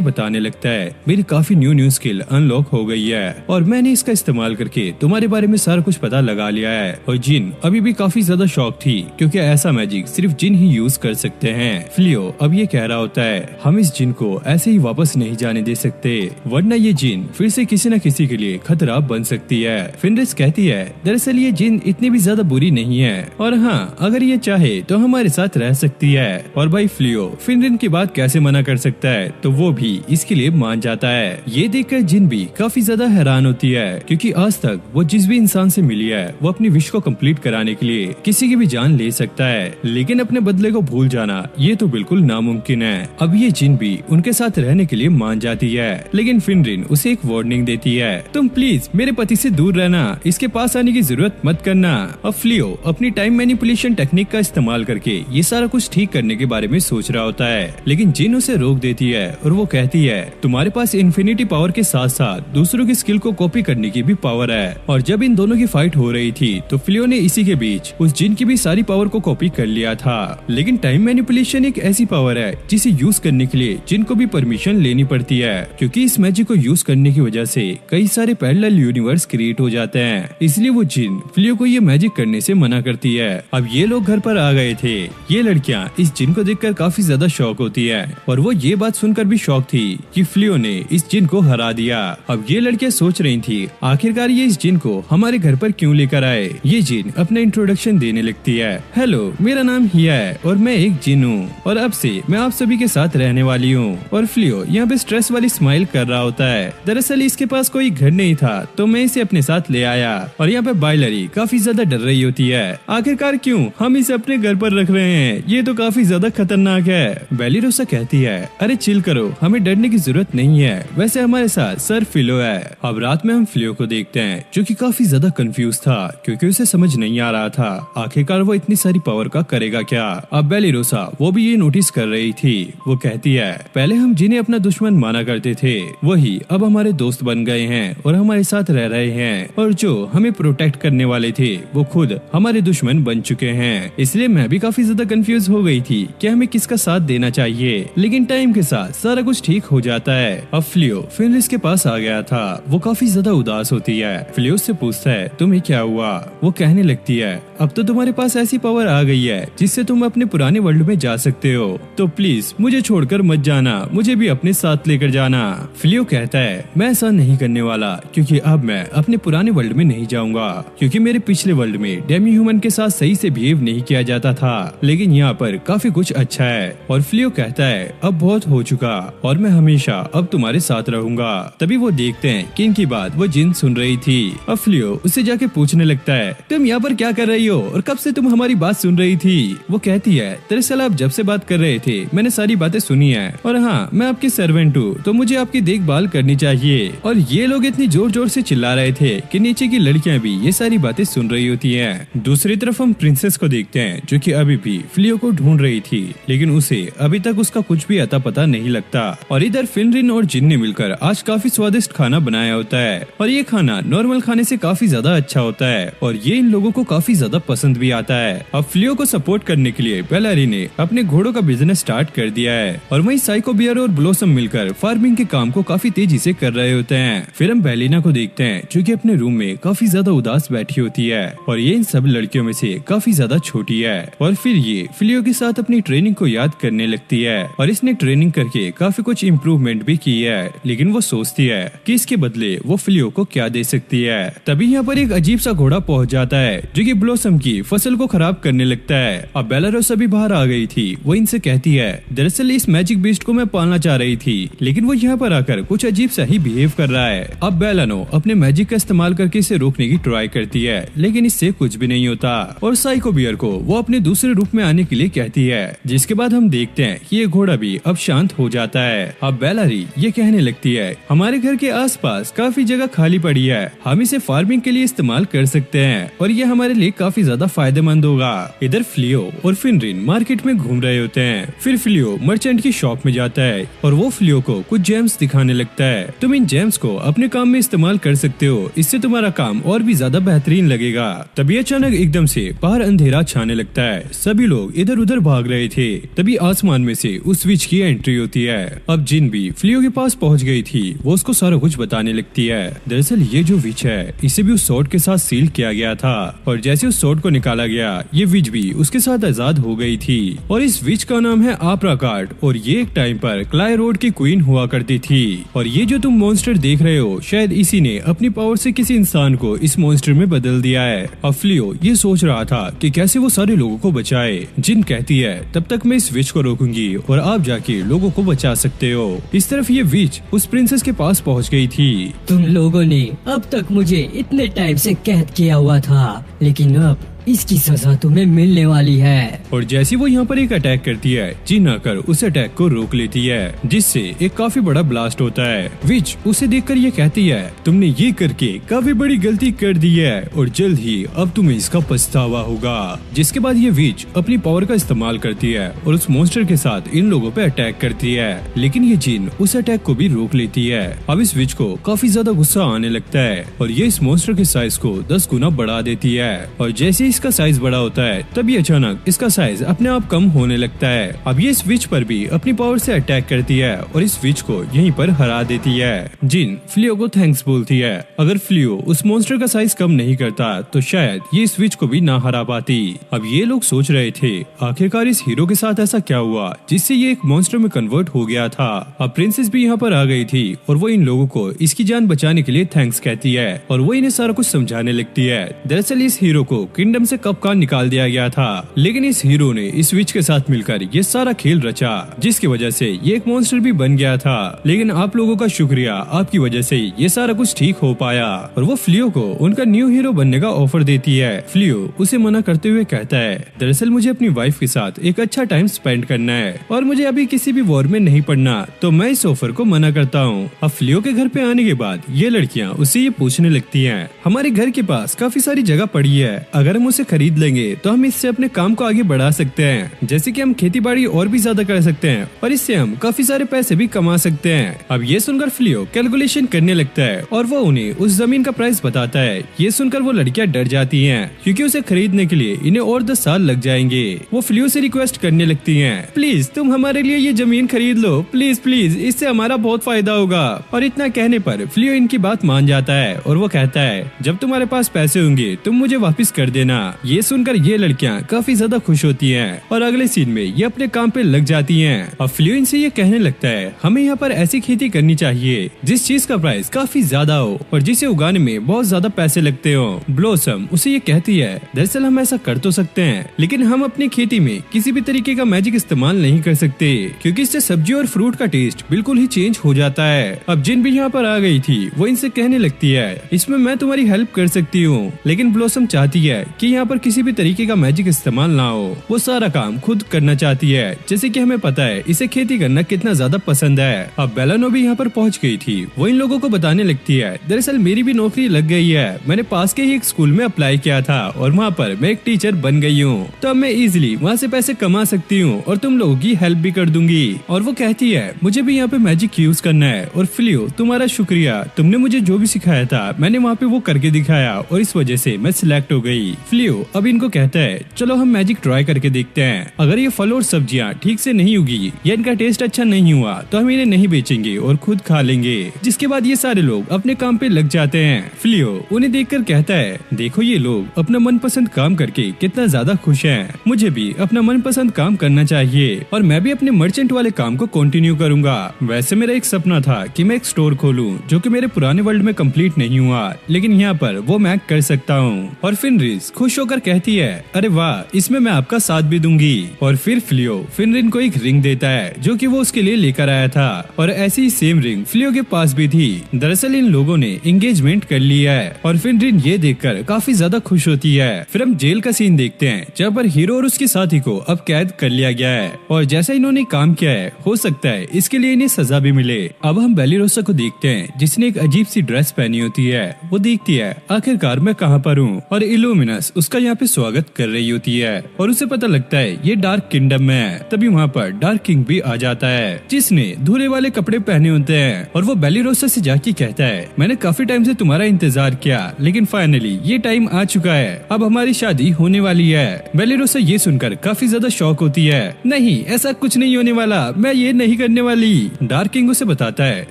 बताने लगता है, मेरी काफी न्यू स्किल अनलॉक हो गई है और मैंने इसका इस्तेमाल करके तुम्हारे बारे में सारा कुछ पता लगा लिया है। और जिन अभी भी काफी ज्यादा शॉक थी क्योंकि ऐसा मैजिक सिर्फ जिन ही यूज कर सकते हैं। फ्लियो अब ये कह रहा होता है, हम इस जिन को ऐसे ही वापस नहीं जाने दे सकते वरना ये जिन फिर से किसी न किसी के लिए खतरा बन सकती है। फेनरिस कहती है, दरअसल ये जिन इतनी भी ज्यादा बुरी नहीं है और हाँ, अगर ये चाहे तो हमारे साथ रह सकती है। और भाई फ्लियो फेनरिन की बात कैसे मना कर सकता है, तो वो भी इसके लिए मान जाता है। ये देखकर जिन भी काफी ज्यादा हैरान होती है क्योंकि आज तक वो जिस भी इंसान से मिली है वो अपनी विश को कंप्लीट कराने के लिए किसी की भी जान ले सकता है, लेकिन अपने बदले को भूल जाना ये तो बिल्कुल नामुमकिन है। अब ये जिन भी उनके साथ रहने के लिए मान जाती है, लेकिन फेनरिन उसे एक वार्निंग देती है, तुम प्लीज मेरे पति से दूर रहना, इसके पास आने की जरूरत मत करना। अब फ्लियो अपनी टाइम मैनिपुलेशन टेक्निक का इस्तेमाल करके ये सारा कुछ ठीक करने के बारे में सोच रहा होता है, लेकिन जिन उसे रोक देती है और वो कहती है, तुम्हारे पास इन्फिनिटी पावर के साथ साथ दूसरों की स्किल को कॉपी करने की भी पावर है। और जब इन दोनों की फाइट हो रही थी तो फ्लियो ने इसी के बीच उस जिन की भी सारी पावर को कॉपी कर लिया था, लेकिन टाइम मैनिपुलेशन एक ऐसी पावर है जिसे यूज करने के लिए जिन को भी परमिशन लेनी पड़ती है, क्योंकि इस मैजिक को यूज करने की वजह से कई सारे पैरेलल यूनिवर्स क्रिएट हो जाते हैं, इसलिए वो जिन फ्लियो को ये मैजिक करने से मना करती है। अब ये लोग घर पर आ गए थे। ये लड़कियां इस जिन को देखकर काफी ज्यादा शॉक होती है और वो ये बात सुनकर भी शॉक थी कि फ्लियो ने इस जिन को हरा दिया। अब ये लड़कियां सोच रही थी, आखिरकार ये इस जिन को हमारे घर पर क्यों लेकर आए। ये जिन अपना इंट्रोडक्शन देने लगती है, हेलो मेरा नाम हिया है और मैं एक जिन हूँ और अब से मैं आप सभी के साथ रहने वाली हूँ। और फ्लियो यहाँ पे स्ट्रेस वाली स्माइल कर रहा होता है, दरअसल इसके पास कोई घर नहीं था तो मैं इसे अपने साथ ले आया। और यहाँ पे बाइलरी काफी ज्यादा डर रही होती है, आखिरकार क्यों हम इसे अपने घर पर रख रहे हैं, ये तो काफी ज्यादा खतरनाक है। बेलिरोसा कहती है, अरे चिल करो, हमें डरने की जरूरत नहीं है, वैसे हमारे साथ सर फिलो है। अब रात में हम फ्लियो को देखते हैं जो कि काफी ज्यादा कंफ्यूज था क्योंकि उसे समझ नहीं आ रहा था आखिरकार वो इतनी सारी पावर का करेगा क्या। अब बेलिरोसा वो भी ये नोटिस कर रही थी। वो कहती है, पहले हम जिन्हें अपना दुश्मन माना करते थे वही अब हमारे दोस्त बन गए हैं और हमारे साथ रह रहे हैं, और जो हमें प्रोटेक्ट करने वाले थे वो खुद हमारे दुश्मन बन चुके हैं। इसलिए मैं भी काफी ज्यादा कंफ्यूज हो गई थी कि हमें किसका साथ देना चाहिए, लेकिन टाइम के साथ सारा कुछ ठीक हो जाता है। अब फ्लियो फेनरिस के पास आ गया था। वो काफी ज्यादा उदास होती है। फ्लियो से पूछता है, तुम्हें क्या हुआ। वो कहने लगती है, अब तो तुम्हारे पास ऐसी पावर आ गई है जिससे तुम अपने पुराने वर्ल्ड में जा सकते हो, तो प्लीज मुझे छोड़कर मत जाना, मुझे भी अपने साथ लेकर जाना। फ्लियो कहता है, मैं ऐसा नहीं करने वाला क्योंकि अब मैं अपने पुराने वर्ल्ड में नहीं जाऊंगा, क्योंकि मेरे पिछले वर्ल्ड में डेमी ह्यूमन के साथ सही से बिहेव नहीं किया जाता था, लेकिन यहाँ पर काफी कुछ अच्छा है। और फ्लियो कहता है, अब बहुत हो चुका और मैं हमेशा अब तुम्हारे साथ रहूंगा। तभी वो देखते हैं कि इनकी बात वो जिन सुन रही थी। अब फ्लियो उससे जाके पूछने लगता है, तुम यहाँ पर क्या कर रही हो और कब से तुम हमारी बात सुन रही थी। वो कहती है, दरअसल आप जब से बात कर रहे थे मैंने सारी बातें सुनी है और हाँ, मैं आपकी सर्वेंट हूँ तो मुझे आपकी देखभाल करनी चाहिए। और ये लोग इतनी जोर जोर से चिल्ला रहे थे कि नीचे की लड़कियां भी ये सारी बातें सुन रही होती हैं। दूसरी तरफ हम प्रिंसेस को देखते हैं जो कि अभी भी फ्लियो को ढूंढ रही थी, लेकिन उसे अभी तक उसका कुछ भी अता पता नहीं लगता। और इधर फेनरिन और जिन ने मिलकर आज काफी स्वादिष्ट खाना बनाया होता है और ये खाना नॉर्मल खाने से काफी ज्यादा अच्छा होता है और ये इन लोगों को काफी ज्यादा पसंद भी आता है। अब फ्लियो को सपोर्ट करने के लिए बेलारी ने अपने घोड़ों का बिजनेस स्टार्ट कर दिया है और वहीं साइको बियर और ब्लोसम मिलकर फार्मिंग के काम को काफी तेजी से कर रहे होते हैं। फिर हम बेलिना को देखते हैं जो कि अपने रूम में काफी ज्यादा उदास बैठी होती है और ये इन सब लड़कियों में से काफी ज्यादा छोटी है। और फिर ये फ्लियो के साथ अपनी ट्रेनिंग को याद करने लगती है और इसने ट्रेनिंग करके काफी कुछ इम्प्रूवमेंट भी की है, लेकिन वो सोचती है कि इसके बदले वो फ्लियो को क्या दे सकती है। तभी यहाँ पर एक अजीब सा घोड़ा पहुंच जाता है जो कि ब्लोसम की फसल को खराब करने लगता है। अब बेलारोसा भी बाहर आ गई थी। वो इनसे कहती है, दरअसल इस मैजिक बीस्ट को मैं पालना चाह रही थी, लेकिन वो यहाँ पर आकर कुछ अजीब सा ही बिहेव कर रहा है। अब बेलानो अपने मैजिक का इस्तेमाल करके इसे रोकने की ट्राई करती है, लेकिन इससे कुछ भी नहीं होता और साइको बियर को वो अपने दूसरे रूप में आने के लिए कहती है, जिसके बाद हम देखते हैं कि ये घोड़ा भी अब शांत हो जाता है। अब बेलारी ये कहने लगती है, हमारे घर के आसपास काफी जगह खाली पड़ी है, हम इसे फार्मिंग के लिए इस्तेमाल कर सकते हैं और ये हमारे लिए काफी ज्यादा ज्यादा फायदेमंद होगा। इधर फ्लियो और फिनरिन मार्केट में घूम रहे होते हैं। फिर फ्लियो मर्चेंट की शॉप में जाता है और वो फ्लियो को कुछ जेम्स दिखाने लगता है। तुम इन जेम्स को अपने काम में इस्तेमाल कर सकते हो, इससे तुम्हारा काम और भी ज्यादा बेहतरीन लगेगा। तभी अचानक एकदम से बाहर अंधेरा छाने लगता है। सभी लोग इधर उधर भाग रहे थे। तभी आसमान में से उस विच की एंट्री होती है। अब जिन भी फ्लियो के पास पहुंच गई थी वो उसको सारा कुछ बताने लगती है। दरअसल ये जो विच है इसे भी उस स्वॉर्ड के साथ सील किया गया था और जैसे उस स्वॉर्ड को निकाला गया ये विच भी उसके साथ आजाद हो गई थी। और इस विच का नाम है आप्राकार्ड और ये एक टाइम पर क्लाई रोड की क्वीन हुआ करती थी। और ये जो तुम मॉन्स्टर देख रहे हो शायद इसी ने अपनी पावर से किसी इंसान को इस मॉन्स्टर में बदल दिया है। अब फ्लियो ये सोच रहा था कि कैसे वो सारे लोगों को बचाए। जिन कहती है तब तक मैं इस विच को रोकूंगी और आप जाके लोगों को बचा सकते हो। इस तरफ ये विच उस प्रिंसेस के पास पहुंच गई थी। तुम लोगों ने अब तक मुझे इतने टाइम से कैद किया हुआ था, लेकिन अब इसकी सजा तुम्हें मिलने वाली है। और जैसे वो यहाँ पर एक अटैक करती है जिन आकर उस अटैक को रोक लेती है जिससे एक काफी बड़ा ब्लास्ट होता है। विच उसे देखकर ये कहती है तुमने ये करके काफी बड़ी गलती कर दी है और जल्द ही अब तुम्हें इसका पछतावा होगा। जिसके बाद ये विच अपनी पावर का इस्तेमाल करती है और उस मॉन्स्टर के साथ इन लोगों पे अटैक करती है, लेकिन ये जिन उस अटैक को भी रोक लेती है। अब इस विच को काफी ज्यादा गुस्सा आने लगता है और ये इस मॉन्स्टर के साइज को 10 गुना बढ़ा देती है। और जैसे इसका साइज बड़ा होता है तभी अचानक इसका साइज अपने आप कम होने लगता है। अब ये इस विच पर भी अपनी पावर से अटैक करती है और इस विच को यहीं पर हरा देती है। जिन फ्लियो को थैंक्स बोलती है। अगर फ्लियो उस मॉन्स्टर का साइज कम नहीं करता तो शायद ये इस विच को भी ना हरा पाती। अब ये लोग सोच रहे थे आखिरकार इस हीरो के साथ ऐसा क्या हुआ जिससे ये एक मॉन्स्टर में कन्वर्ट हो गया था। अब प्रिंसेस भी यहाँ पर आ गई थी और वो इन लोगों को इसकी जान बचाने के लिए थैंक्स कहती है और वो इन्हें सारा कुछ समझाने लगती है। दरअसल इस हीरो को किंगडम से कब का निकाल दिया गया था, लेकिन इस हीरो ने इस विच के साथ मिलकर ये सारा खेल रचा जिसकी वजह से ये एक मॉन्स्टर भी बन गया था। लेकिन आप लोगों का शुक्रिया, आपकी वजह से ये सारा कुछ ठीक हो पाया। और वो फ्लियो को उनका न्यू हीरो बनने का ऑफर देती है। फ्लियो उसे मना करते हुए कहता है दरअसल मुझे अपनी वाइफ के साथ एक अच्छा टाइम स्पेंड करना है और मुझे अभी किसी भी वॉर में नहीं पड़ना, तो मैं इस ऑफर को मना करता हूँ। अब फ्लियो के घर पे आने के बाद ये लड़कियाँ उससे ये पूछने लगती है हमारे घर के पास काफी सारी जगह पड़ी है, अगर हम उसे खरीद लेंगे तो हम इससे अपने काम को आगे बढ़ा सकते हैं, जैसे कि हम खेती बाड़ी और भी ज्यादा कर सकते हैं और इससे हम काफी सारे पैसे भी कमा सकते हैं। अब ये सुनकर फ्लियो कैलकुलेशन करने लगता है और वो उन्हें उस जमीन का प्राइस बताता है। ये सुनकर वो लड़कियां डर जाती हैं क्योंकि उसे खरीदने के लिए इन्हें और 10 साल लग जाएंगे। वो फ्लियो से रिक्वेस्ट करने लगती हैं प्लीज तुम हमारे लिए ये जमीन खरीद लो, प्लीज प्लीज, इससे हमारा बहुत फायदा होगा। और इतना कहने पर फ्लियो इनकी बात मान जाता है और वो कहता है जब तुम्हारे पास पैसे होंगे तुम मुझे वापस कर देना। ये सुनकर ये लड़कियां काफी ज्यादा खुश होती हैं और अगले सीन में ये अपने काम पे लग जाती हैं। अब फ्लियो इनसे ये कहने लगता है हमें यहाँ पर ऐसी खेती करनी चाहिए जिस चीज का प्राइस काफी ज्यादा हो और जिसे उगाने में बहुत ज्यादा पैसे लगते हो। ब्लॉसम उसे ये कहती है दरअसल हम ऐसा कर तो सकते हैं लेकिन हम अपनी खेती में किसी भी तरीके का मैजिक इस्तेमाल नहीं कर सकते क्योंकि इससे सब्जी और फ्रूट का टेस्ट बिल्कुल ही चेंज हो जाता है। अब जिन भी यहाँ पर आ गई थी वो इनसे कहने लगती है इसमें मैं तुम्हारी हेल्प कर सकती हूँ, लेकिन ब्लॉसम चाहती है कि यहाँ पर किसी भी तरीके का मैजिक इस्तेमाल ना हो, वो सारा काम खुद करना चाहती है। जैसे कि हमें पता है इसे खेती करना कितना ज्यादा पसंद है। अब बेलानो भी यहाँ पर पहुँच गई थी। वो इन लोगों को बताने लगती है दरअसल मेरी भी नौकरी लग गई है, मैंने पास के ही एक स्कूल में अप्लाई किया था और वहाँ पर मैं एक टीचर बन गई हूँ, तो अब मैं इजिली वहाँ से पैसे कमा सकती हूँ और तुम लोगों की हेल्प भी कर दूंगी। और वो कहती है मुझे भी यहाँ पे मैजिक यूज करना है और फ्लियो तुम्हारा शुक्रिया, तुमने मुझे जो भी सिखाया था मैंने वहाँ पे वो करके दिखाया और इस वजह से मैं सिलेक्ट हो गई। फ्लियो अब इनको कहता है चलो हम मैजिक ट्राई करके देखते हैं, अगर ये फल और सब्जियाँ ठीक से नहीं उगी या इनका टेस्ट अच्छा नहीं हुआ तो हम इन्हें नहीं बेचेंगे और खुद खा लेंगे। जिसके बाद ये सारे लोग अपने काम पे लग जाते हैं। फ्लियो उन्हें देखकर कहता है देखो ये लोग अपना मनपसंद काम करके कितना ज्यादा खुश हैं, मुझे भी अपना मनपसंद काम करना चाहिए और मैं भी अपने मर्चेंट वाले काम को कंटिन्यू करूंगा। वैसे मेरा एक सपना था कि मैं एक स्टोर खोलूं जो कि मेरे पुराने वर्ल्ड में कंप्लीट नहीं हुआ, लेकिन यहाँ पर वो मैं कर सकता हूँ। और फिनरिस खुश होकर कहती है अरे वाह इसमें मैं आपका साथ भी दूंगी। और फिर फ्लियो फिनरिन को एक रिंग देता है जो कि वो उसके लिए लेकर आया था और ऐसी ही सेम रिंग फ्लियो के पास भी थी। दरअसल इन लोगों ने एंगेजमेंट कर लिया है और फिनरिन ये देखकर काफी ज्यादा खुश होती है। फिर हम जेल का सीन देखते हैं जहाँ पर हीरो और उसके साथी को अब कैद कर लिया गया है और जैसा इन्होंने काम किया है हो सकता है इसके लिए इन्हें सजा भी मिले। अब हम बेलिरोसा को देखते हैं जिसने एक अजीब सी ड्रेस पहनी होती है। वो देखती है आखिरकार मैं कहाँ पर हूँ और इल्यूमिनस उसका यहाँ पे स्वागत कर रही होती है और उसे पता लगता है ये डार्क किंगडम में है। तभी वहाँ पर डार्क किंग भी आ जाता है जिसने धुले वाले कपड़े पहने होते हैं और वो बेलिरोसा से जाके कहता है मैंने काफी टाइम से तुम्हारा इंतजार किया लेकिन फाइनली ये टाइम आ चुका है, अब हमारी शादी होने वाली है। बेलिरोसा ये सुनकर काफी ज्यादा शॉक होती है। नहीं, ऐसा कुछ नहीं होने वाला, मैं ये नहीं करने वाली। डार्क किंग उसे बताता है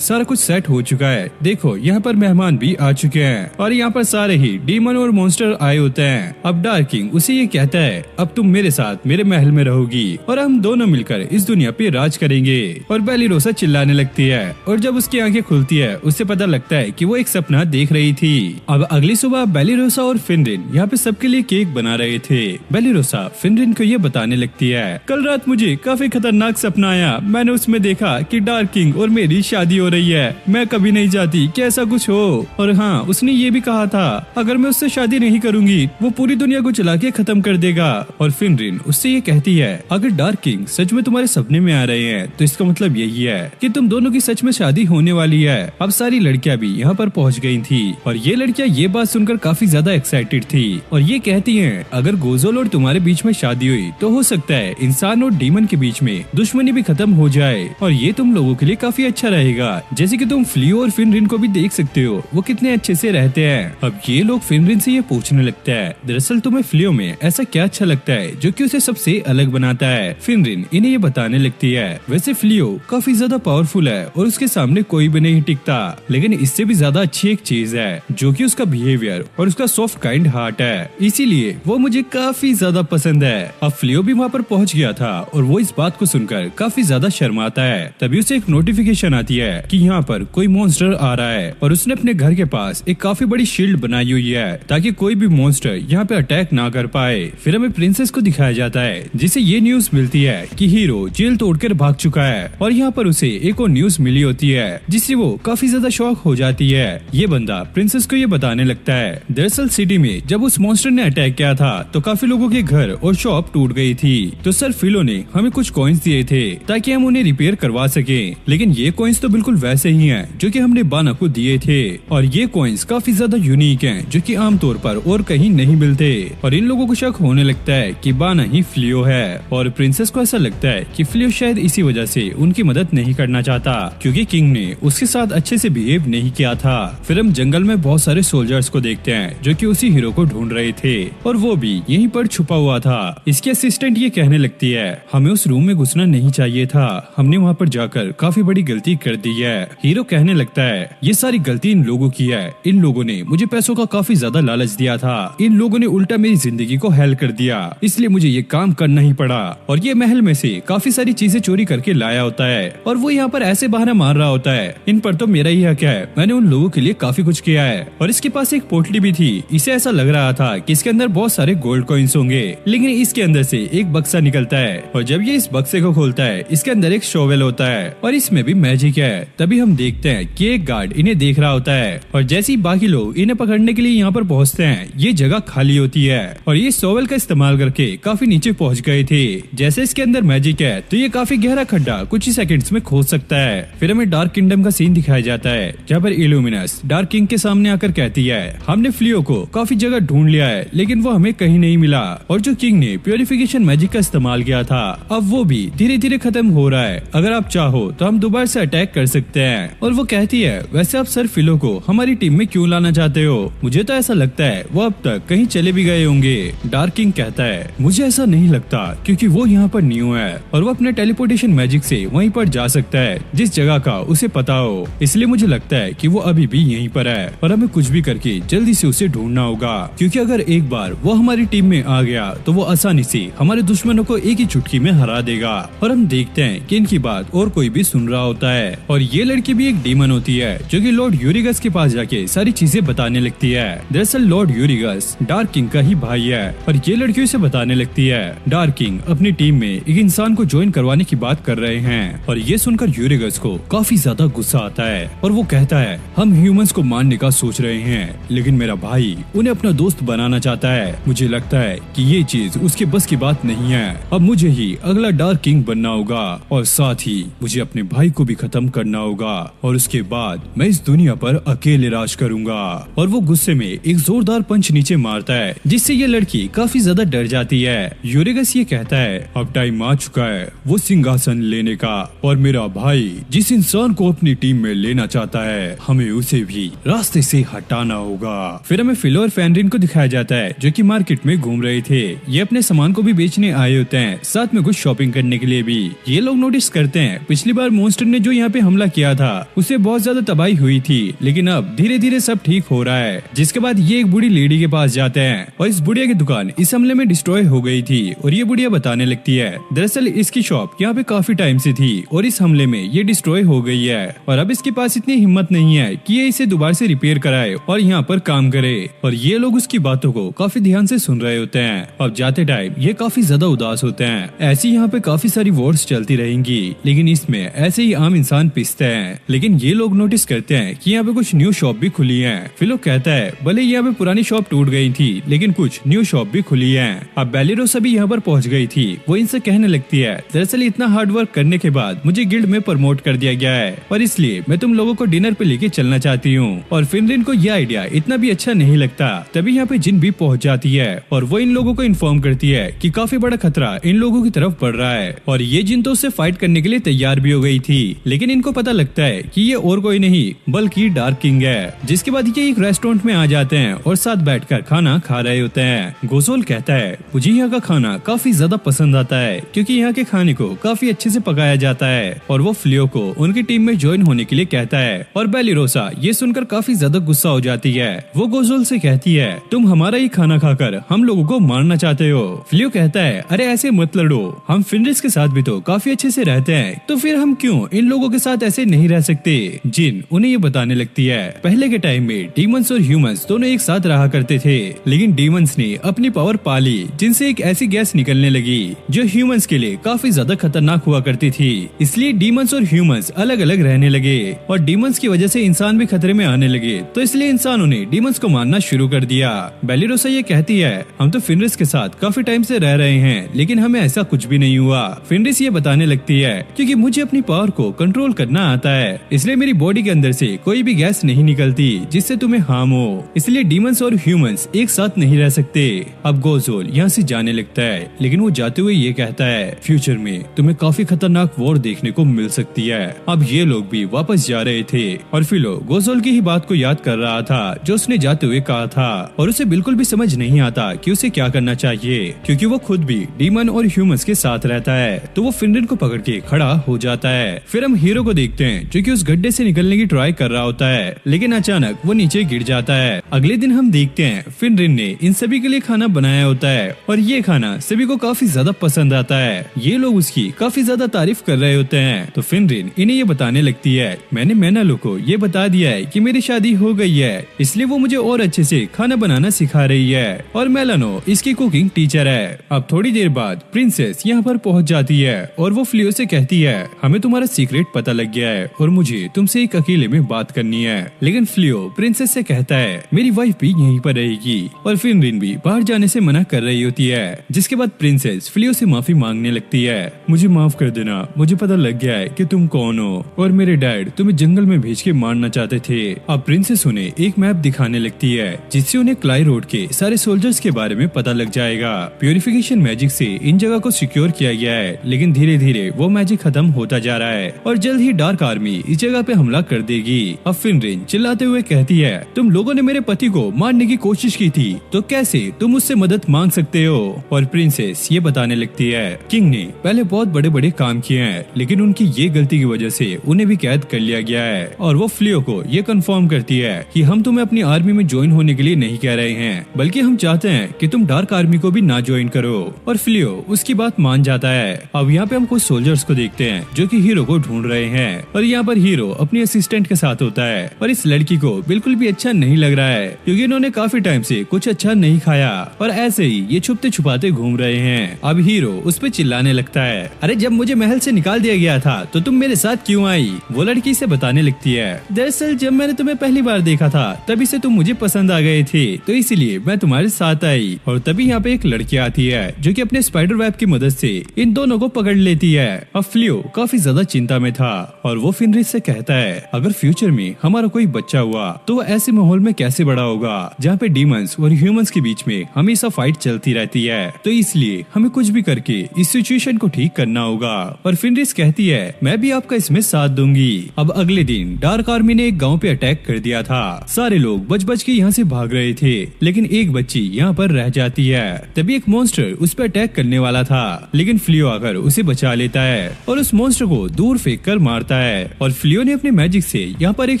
सारा कुछ सेट हो चुका है, देखो यहाँ पर मेहमान भी आ चुके हैं और यहाँ पर सारे ही डीमन और मॉन्स्टर आए होते हैं। अब डार्क किंग उसे ये कहता है अब तुम मेरे साथ मेरे महल में रहोगी और हम दोनों मिलकर इस दुनिया पे राज करेंगे। और बेलिरोसा चिल्लाने लगती है और जब उसकी आंखें खुलती है उसे पता लगता है कि वो एक सपना देख रही थी। अब अगली सुबह बेलिरोसा और फिनरिन यहाँ पे सबके लिए केक बना रहे थे। बेलिरोसा फिनरिन को ये बताने लगती है कल रात मुझे काफी खतरनाक सपना आया, मैंने उसमें देखा कि डार्क किंग और मेरी शादी हो रही है, मैं कभी नहीं चाहती कि ऐसा कुछ हो। और हाँ, उसने ये भी कहा था अगर मैं उससे शादी नहीं करूंगी वो पूरी दुनिया को चला के खत्म कर देगा। और फिनरिन उससे ये कहती है अगर डार्क किंग सच में तुम्हारे सपने में आ रहे हैं तो इसका मतलब यही है कि तुम दोनों की सच में शादी होने वाली है। अब सारी लड़कियां भी यहाँ पर पहुँच गयी थी और ये लड़कियां ये बात सुनकर काफी ज्यादा एक्साइटेड थी और ये कहती हैं अगर गोज़ोल और तुम्हारे बीच में शादी हुई तो हो सकता है इंसान और डीमन के बीच में दुश्मनी भी खत्म हो जाए और ये तुम लोगों के लिए काफी अच्छा रहेगा। जैसे कि तुम फ्लियो और फिनरिन को भी देख सकते हो, वो कितने अच्छे से रहते हैं। अब ये लोग फिनरिन से ये पूछने लगता है दरअसल तुम्हें फ्लियो में ऐसा क्या अच्छा लगता है जो कि उसे सबसे अलग बनाता है। फिनरिन इन्हें ये बताने लगती है वैसे फ्लियो काफी ज्यादा पावरफुल है और उसके सामने कोई भी नहीं टिकता, लेकिन इससे भी ज्यादा अच्छी एक चीज है जो कि उसका बिहेवियर और उसका सॉफ्ट काइंड हार्ट है, इसीलिए वो मुझे काफी ज्यादा पसंद है। अब फ्लियो भी वहाँ पर पहुँच गया था और वो इस बात को सुनकर काफी ज्यादा शर्माता है। तभी उसे एक नोटिफिकेशन आती है कि यहाँ पर कोई मॉन्स्टर आ रहा है और उसने अपने घर के पास एक काफी बड़ी शील्ड बनाई हुई है ताकि कोई भी मॉन्स्टर यहाँ पे अटैक ना कर पाए। फिर हमें प्रिंसेस को दिखाया जाता है जिसे ये न्यूज मिलती है कि हीरो जेल तोड़कर भाग चुका है और यहाँ पर उसे एक और न्यूज मिली होती है जिससे वो काफी ज्यादा शॉक हो जाती है। ये बंदा प्रिंसेस को ये बताने लगता है दरअसल सिटी में जब उस मॉन्स्टर ने अटैक किया था तो काफी लोगों के घर और शॉप टूट गई थी, तो सर फिलो ने हमें कुछ कॉइन्स दिए थे ताकि हम उन्हें रिपेयर करवा सके, लेकिन ये कॉइन्स तो बिल्कुल वैसे ही हैं जो कि हमने बाना को दिए थे और ये कॉइन्स काफी ज्यादा यूनिक हैं जो कि आमतौर पर और कहीं नहीं मिलते। और इन लोगों को शक होने लगता है कि बाना ही फ्लियो है और प्रिंसेस को ऐसा लगता है कि फ्लियो शायद इसी वजह से उनकी मदद नहीं करना चाहता क्योंकि किंग ने उसके साथ अच्छे से बिहेव नहीं किया था। फिर हम जंगल में बहुत सारे सोल्जर्स को देखते हैं जो कि उसी हीरो को ढूंढ रहे थे और वो भी यहीं पर छुपा हुआ था। इसकी असिस्टेंट ये कहने लगती है हमें उस रूम में घुसना नहीं चाहिए था, हमने वहाँ पर जाकर काफी बड़ी गलती कर दी है। हीरो कहने लगता है ये सारी गलती इन लोगों की है, इन लोगों ने मुझे पैसों का काफी ज्यादा लालच दिया था, इन लोगों ने उल्टा मेरी जिंदगी को हेल कर दिया, इसलिए मुझे ये काम करना ही पड़ा। और ये महल में से काफी सारी चीजें चोरी करके लाया होता है और वो यहाँ पर ऐसे बहाना मार रहा होता है इन पर तो मेरा ही हक है, मैंने उन लोगों के लिए काफी कुछ किया है। और इसके पास एक पोटली भी थी, इसे ऐसा लग रहा था कि इसके अंदर बहुत सारे गोल्ड कॉइन्स होंगे, लेकिन इसके अंदर से एक बक्सा निकलता है और जब ये इस बक्से को खोलता है इसके अंदर एक शोवेल होता है और इसमें भी मैजिक है। तभी हम देखते हैं कि एक गार्ड इन्हें देख रहा होता है और जैसे ही बाकी लोग इन्हें पकड़ने के लिए यहाँ पर पहुँचते हैं ये जगह खाली होती है और ये शोवेल का इस्तेमाल करके काफी नीचे पहुँच गए थे। जैसे इसके अंदर मैजिक है तो ये काफी गहरा खड्डा कुछ ही सेकंड्स में खोद सकता है। फिर हमें डार्क किंगडम का सीन दिखाया जाता है जहाँ पर इल्यूमिनस डार्क किंग के सामने आकर कहती है हमने फ्लियो को काफी जगह ढूंढ लिया है लेकिन वो हमें कहीं नहीं मिला और जो किंग ने प्योरिफिकेशन मैजिक का इस्तेमाल किया था अब वो भी धीरे धीरे खत्म हो रहा है, अगर आप चाहो तो हम दोबारा से अटैक कर सकते हैं। और वो कहती है वैसे आप सर फिलो को हमारी टीम में क्यों लाना चाहते हो, मुझे तो ऐसा लगता है वो अब तक कहीं चले भी गए होंगे। डार्क किंग कहता है मुझे ऐसा नहीं लगता क्योंकि वो यहाँ पर न्यू है और वो अपने टेलीपोर्टेशन मैजिक से वहीं पर जा सकता है जिस जगह का उसे पता हो, इसलिए मुझे लगता है कि वो अभी भी यहीं पर है और हमें कुछ भी करके जल्दी से उसे ढूंढना होगा क्योंकि अगर एक बार वो हमारी टीम में आ गया तो वो आसानी से हमारे दुश्मनों को एक ही चुटकी में हरा देगा। और हम देखते हैं कि इनकी बात और कोई भी सुन रहा होता है और ये लड़की भी एक डीमन होती है जो कि लॉर्ड यूरिगस के पास जाके सारी चीजें बताने लगती है। दरअसल लॉर्ड यूरिगस डार्क किंग का ही भाई है और ये लड़की उसे बताने लगती है डार्क किंग अपनी टीम में एक इंसान को ज्वाइन करवाने की बात कर रहे हैं और ये सुनकर यूरिगस को काफी ज्यादा गुस्सा आता है और वो कहता है हम ह्यूमंस को मारने का सोच रहे हैं लेकिन मेरा भाई उन्हें अपना दोस्त बनाना चाहता है, मुझे लगता है कि ये चीज उसके बस की बात नहीं है, अब मुझे ही अगला डार्क किंग बनना होगा और साथ ही मुझे अपने भाई को भी खत्म करना होगा और उसके बाद मैं इस दुनिया पर अकेले राज करूंगा। और वो गुस्से में एक जोरदार पंच नीचे मारता जाता है, जिससे ये लड़की काफी ज्यादा डर जाती है। यूरेगस ये कहता है अब टाइम आ चुका है वो सिंहासन लेने का, और मेरा भाई जिस इंसान को अपनी टीम में लेना चाहता है हमें उसे भी रास्ते से हटाना होगा। फिर हमें फिलो और फेनरिन को दिखाया जाता है जो कि मार्केट में घूम रहे थे। ये अपने सामान को भी बेचने आए होते हैं, साथ में कुछ शॉपिंग करने के लिए भी। ये लोग नोटिस करते हैं पिछली बार मॉन्स्टर ने जो यहाँ पे हमला किया था उसे बहुत ज्यादा तबाही हुई थी, लेकिन अब धीरे धीरे सब ठीक हो रहा है। जिसके बाद ये एक बूढ़ी लेडी के पास जाते हैं और इस बुढ़िया की दुकान इस हमले में डिस्ट्रॉय हो गई थी, और ये बुढ़िया बताने लगती है दरअसल इसकी शॉप यहाँ पे काफी टाइम से थी और इस हमले में ये डिस्ट्रॉय हो गई है, और अब इसके पास इतनी हिम्मत नहीं है कि ये इसे दोबारा से रिपेयर कराए और यहाँ पर काम करे। और ये लोग उसकी बातों को काफी ध्यान से सुन रहे होते हैं। अब जाते टाइम ये काफी ज्यादा उदास होते हैं। ऐसी यहाँ पे काफी सारी वॉर्स चलती रहेंगी, लेकिन इसमें ऐसे ही आम इंसान पिसते हैं। लेकिन ये लोग नोटिस करते हैं कि यहाँ पे कुछ न्यू शॉप भी खुली है। फिलो कहता है भले यहाँ पे पुरानी शॉप टूट गई थी लेकिन कुछ न्यू शॉप भी खुली है। अब बेलिरोसा भी यहाँ पर पहुँच गई थी। वो इनसे कहने लगती है दरअसल इतना हार्ड वर्क करने के बाद मुझे गिल्ड में प्रमोट कर दिया गया है और इसलिए मैं तुम लोगों को डिनर पे लेके चलना चाहती हूँ। और फेनरिन को यह आइडिया इतना भी अच्छा नहीं लगता। तभी यहाँ पे जिन भी पहुँच जाती है और वो इन लोगों को इन्फॉर्म करती है कि काफी बड़ा खतरा इन लोगों की तरफ बढ़ रहा है, और ये जिन तो उससे फाइट करने के लिए तैयार भी हो गई थी। लेकिन इनको पता लगता है कि ये और कोई नहीं बल्कि डार्क किंग है। जिसके बाद ये एक रेस्टोरेंट में आ जाते हैं और साथ बैठकर खाना खा रहे होते हैं। गोजोल कहता है मुझे यहाँ का खाना काफी ज्यादा पसंद आता है क्योंकि यहाँ के खाने को काफी अच्छे से पकाया जाता है, और वो फ्लियो को उनकी टीम में ज्वाइन होने के लिए कहता है। और बेलिरोसा ये सुनकर काफी ज्यादा गुस्सा हो जाती है। वो गोजोल से कहती है तुम हमारा ही खाना खाकर हम लोगों को मारना चाहते हो। फ्लियो कहता है अरे ऐसे मत लड़ो, हम फेनरिस के साथ भी तो काफी अच्छे से रहते हैं, तो फिर हम क्यों इन लोगों के साथ ऐसे नहीं रह सकते। जिन उन्हें ये बताने लगती है पहले के टाइम में डीमंस और ह्यूमंस दोनों एक साथ रहा करते थे, लेकिन डीमंस ने अपनी पावर पा ली जिनसे एक ऐसी गैस निकलने लगी जो ह्यूमंस के लिए काफी ज्यादा खतरनाक हुआ करती थी। इसलिए डीमंस और ह्यूमंस अलग अलग रहने लगे, और डीमंस की वजह से इंसान भी खतरे में आने लगे, तो इसलिए इंसानों ने डीमंस को मारना शुरू कर दिया। बेलिरोसा ये कहती है हम तो फेनरिस के साथ काफी टाइम से रह रहे हैं लेकिन हमें ऐसा कुछ भी नहीं हुआ। फेनरिस ये बताने लगती है क्योंकि मुझे अपनी पावर को कंट्रोल करना आता है, इसलिए मेरी बॉडी के अंदर से कोई भी गैस नहीं निकलती जिससे तुम्हें हार्म हो, इसलिए डीमंस और ह्यूमंस एक साथ नहीं रह सकते। अब गोजोल यहाँ से जाने लगता है, लेकिन वो जाते हुए ये कहता है फ्यूचर में तुम्हें काफी खतरनाक वॉर देखने को मिल सकती है। अब ये लोग भी वापस जा रहे थे और फिलो गोजोल की ही बात को याद कर रहा था जो उसने जाते हुए कहा था, और उसे बिल्कुल भी समझ नहीं आता कि उसे क्या करना चाहिए क्योंकि वो खुद भी डीमन और ह्यूमंस के साथ रहता है। तो वो फेनरिन को पकड़ के खड़ा हो जाता है। फिर हम हीरो को देखते हैं जो कि उस गड्ढे से निकलने की ट्राई कर रहा होता है, लेकिन अचानक वो नीचे गिर जाता है। अगले दिन हम देखते हैं फेनरिन ने इन सभी के लिए खाना बनाया होता है और ये खाना सभी को काफी ज्यादा पसंद आता है। ये लोग उसकी काफी ज्यादा तारीफ कर रहे होते हैं। तो फेनरिन इन्हें ये बताने लगती है मैंने मैनालो को ये बता दिया है कि मेरी शादी हो गई है, इसलिए वो मुझे और अच्छे से खाना बनाना सिखा रही है, और मेलानो इसकी कुकिंग टीचर है। अब थोड़ी देर बाद प्रिंसेस यहाँ पर पहुँच जाती है और वो फ्लियो से कहती है हमें तुम्हारा सीक्रेट पता लग गया है और मुझे तुमसे एक अकेले में बात करनी है। लेकिन फ्लियो प्रिंसेस से कहता है मेरी वाइफ भी यहीं पर रहेगी, और फेनरिन भी बाहर जाने से मना कर रही होती है। जिसके बाद प्रिंसेस फ्लियो से माफी मांगने लगती है मुझे माफ कर देना, मुझे पता लग गया है कि तुम कौन हो और मेरे डैड तुम्हें जंगल में भेज के मारना चाहते थे। अब प्रिंसेस उन्हें एक मैप दिखाने लगती है जिससे उन्हें क्लाई रोड के सारे सोल्जर्स के बारे में पता लग जाएगा। प्यूरिफिकेशन मैजिक से इन जगह को सिक्योर किया गया है, लेकिन धीरे धीरे वो मैजिक खत्म होता जा रहा है और जल्द ही डार्क आर्मी इस जगह पे हमला कर देगी। अब फेनरिन चिल्लाते हुए कहती है तुम लोगों ने मेरे पति को मारने की कोशिश की थी, तो कैसे तुम उससे मदद मांग सकते हो। और प्रिंसेस ये बताने लगती है किंग ने पहले बहुत बड़े बड़े काम किए हैं, लेकिन उनकी ये गलती की वजह से उन्हें भी कैद कर लिया गया है। और वो फ्लियो को ये कंफर्म करती है कि हम तुम्हें अपनी आर्मी में ज्वाइन होने के लिए नहीं कह रहे हैं, बल्कि हम चाहते हैं कि तुम डार्क आर्मी को भी ना ज्वाइन करो। और फ्लियो उसकी बात मान जाता है। अब यहाँ पे हम कुछ सोल्जर्स को देखते हैं जो कि हीरो को ढूंढ रहे हैं, और यहाँ पर हीरो अपनी असिस्टेंट के साथ होता है, और इस लड़की को बिल्कुल भी अच्छा नहीं लग रहा है क्योंकि इन्होंने काफी टाइम से कुछ अच्छा नहीं खाया और ऐसे ही ये छुपते छुपाते घूम रहे हैं। अब हीरो उस पे चिल्लाने लगता है अरे जब मुझे महल से निकाल दिया गया था तो तुम मेरे साथ क्यों आई। वो लड़की से बताने लगती है दरअसल जब मैंने तुम्हें पहली बार देखा था तभी से तुम मुझे पसंद आ गए थे, तो इसलिए मैं तुम्हारे साथ आई। और तभी यहाँ पे एक लड़की आती है जो कि अपने स्पाइडर वेब की मदद से इन दोनों को पकड़ लेती है। अब फ्लियो काफी ज्यादा चिंता में था और वो फेनरिस से कहता है अगर फ्यूचर में हमारा कोई बच्चा हुआ तो वो ऐसे माहौल में कैसे बड़ा होगा जहाँ पे डीमंस डिमंस और ह्यूमंस के बीच में हमेशा फाइट चलती रहती है, तो इसलिए हमें कुछ भी करके इस सिचुएशन को ठीक करना होगा। और फेनरिस कहती है मैं भी आपका इसमें साथ दूंगी। अब अगले दिन डार्क आर्मी ने एक गाँव पे अटैक कर दिया था। सारे लोग बच बच के यहाँ से भाग रहे थे, लेकिन एक बच्ची यहाँ पर रह जाती है। तभी एक मॉन्स्टर उस पर अटैक करने वाला था, लेकिन फ्लियो आकर उसे बचा लेता है और उस मॉन्स्टर को दूर फेंक कर मारता है। और फ्लियो ने अपने मैजिक से यहाँ पर एक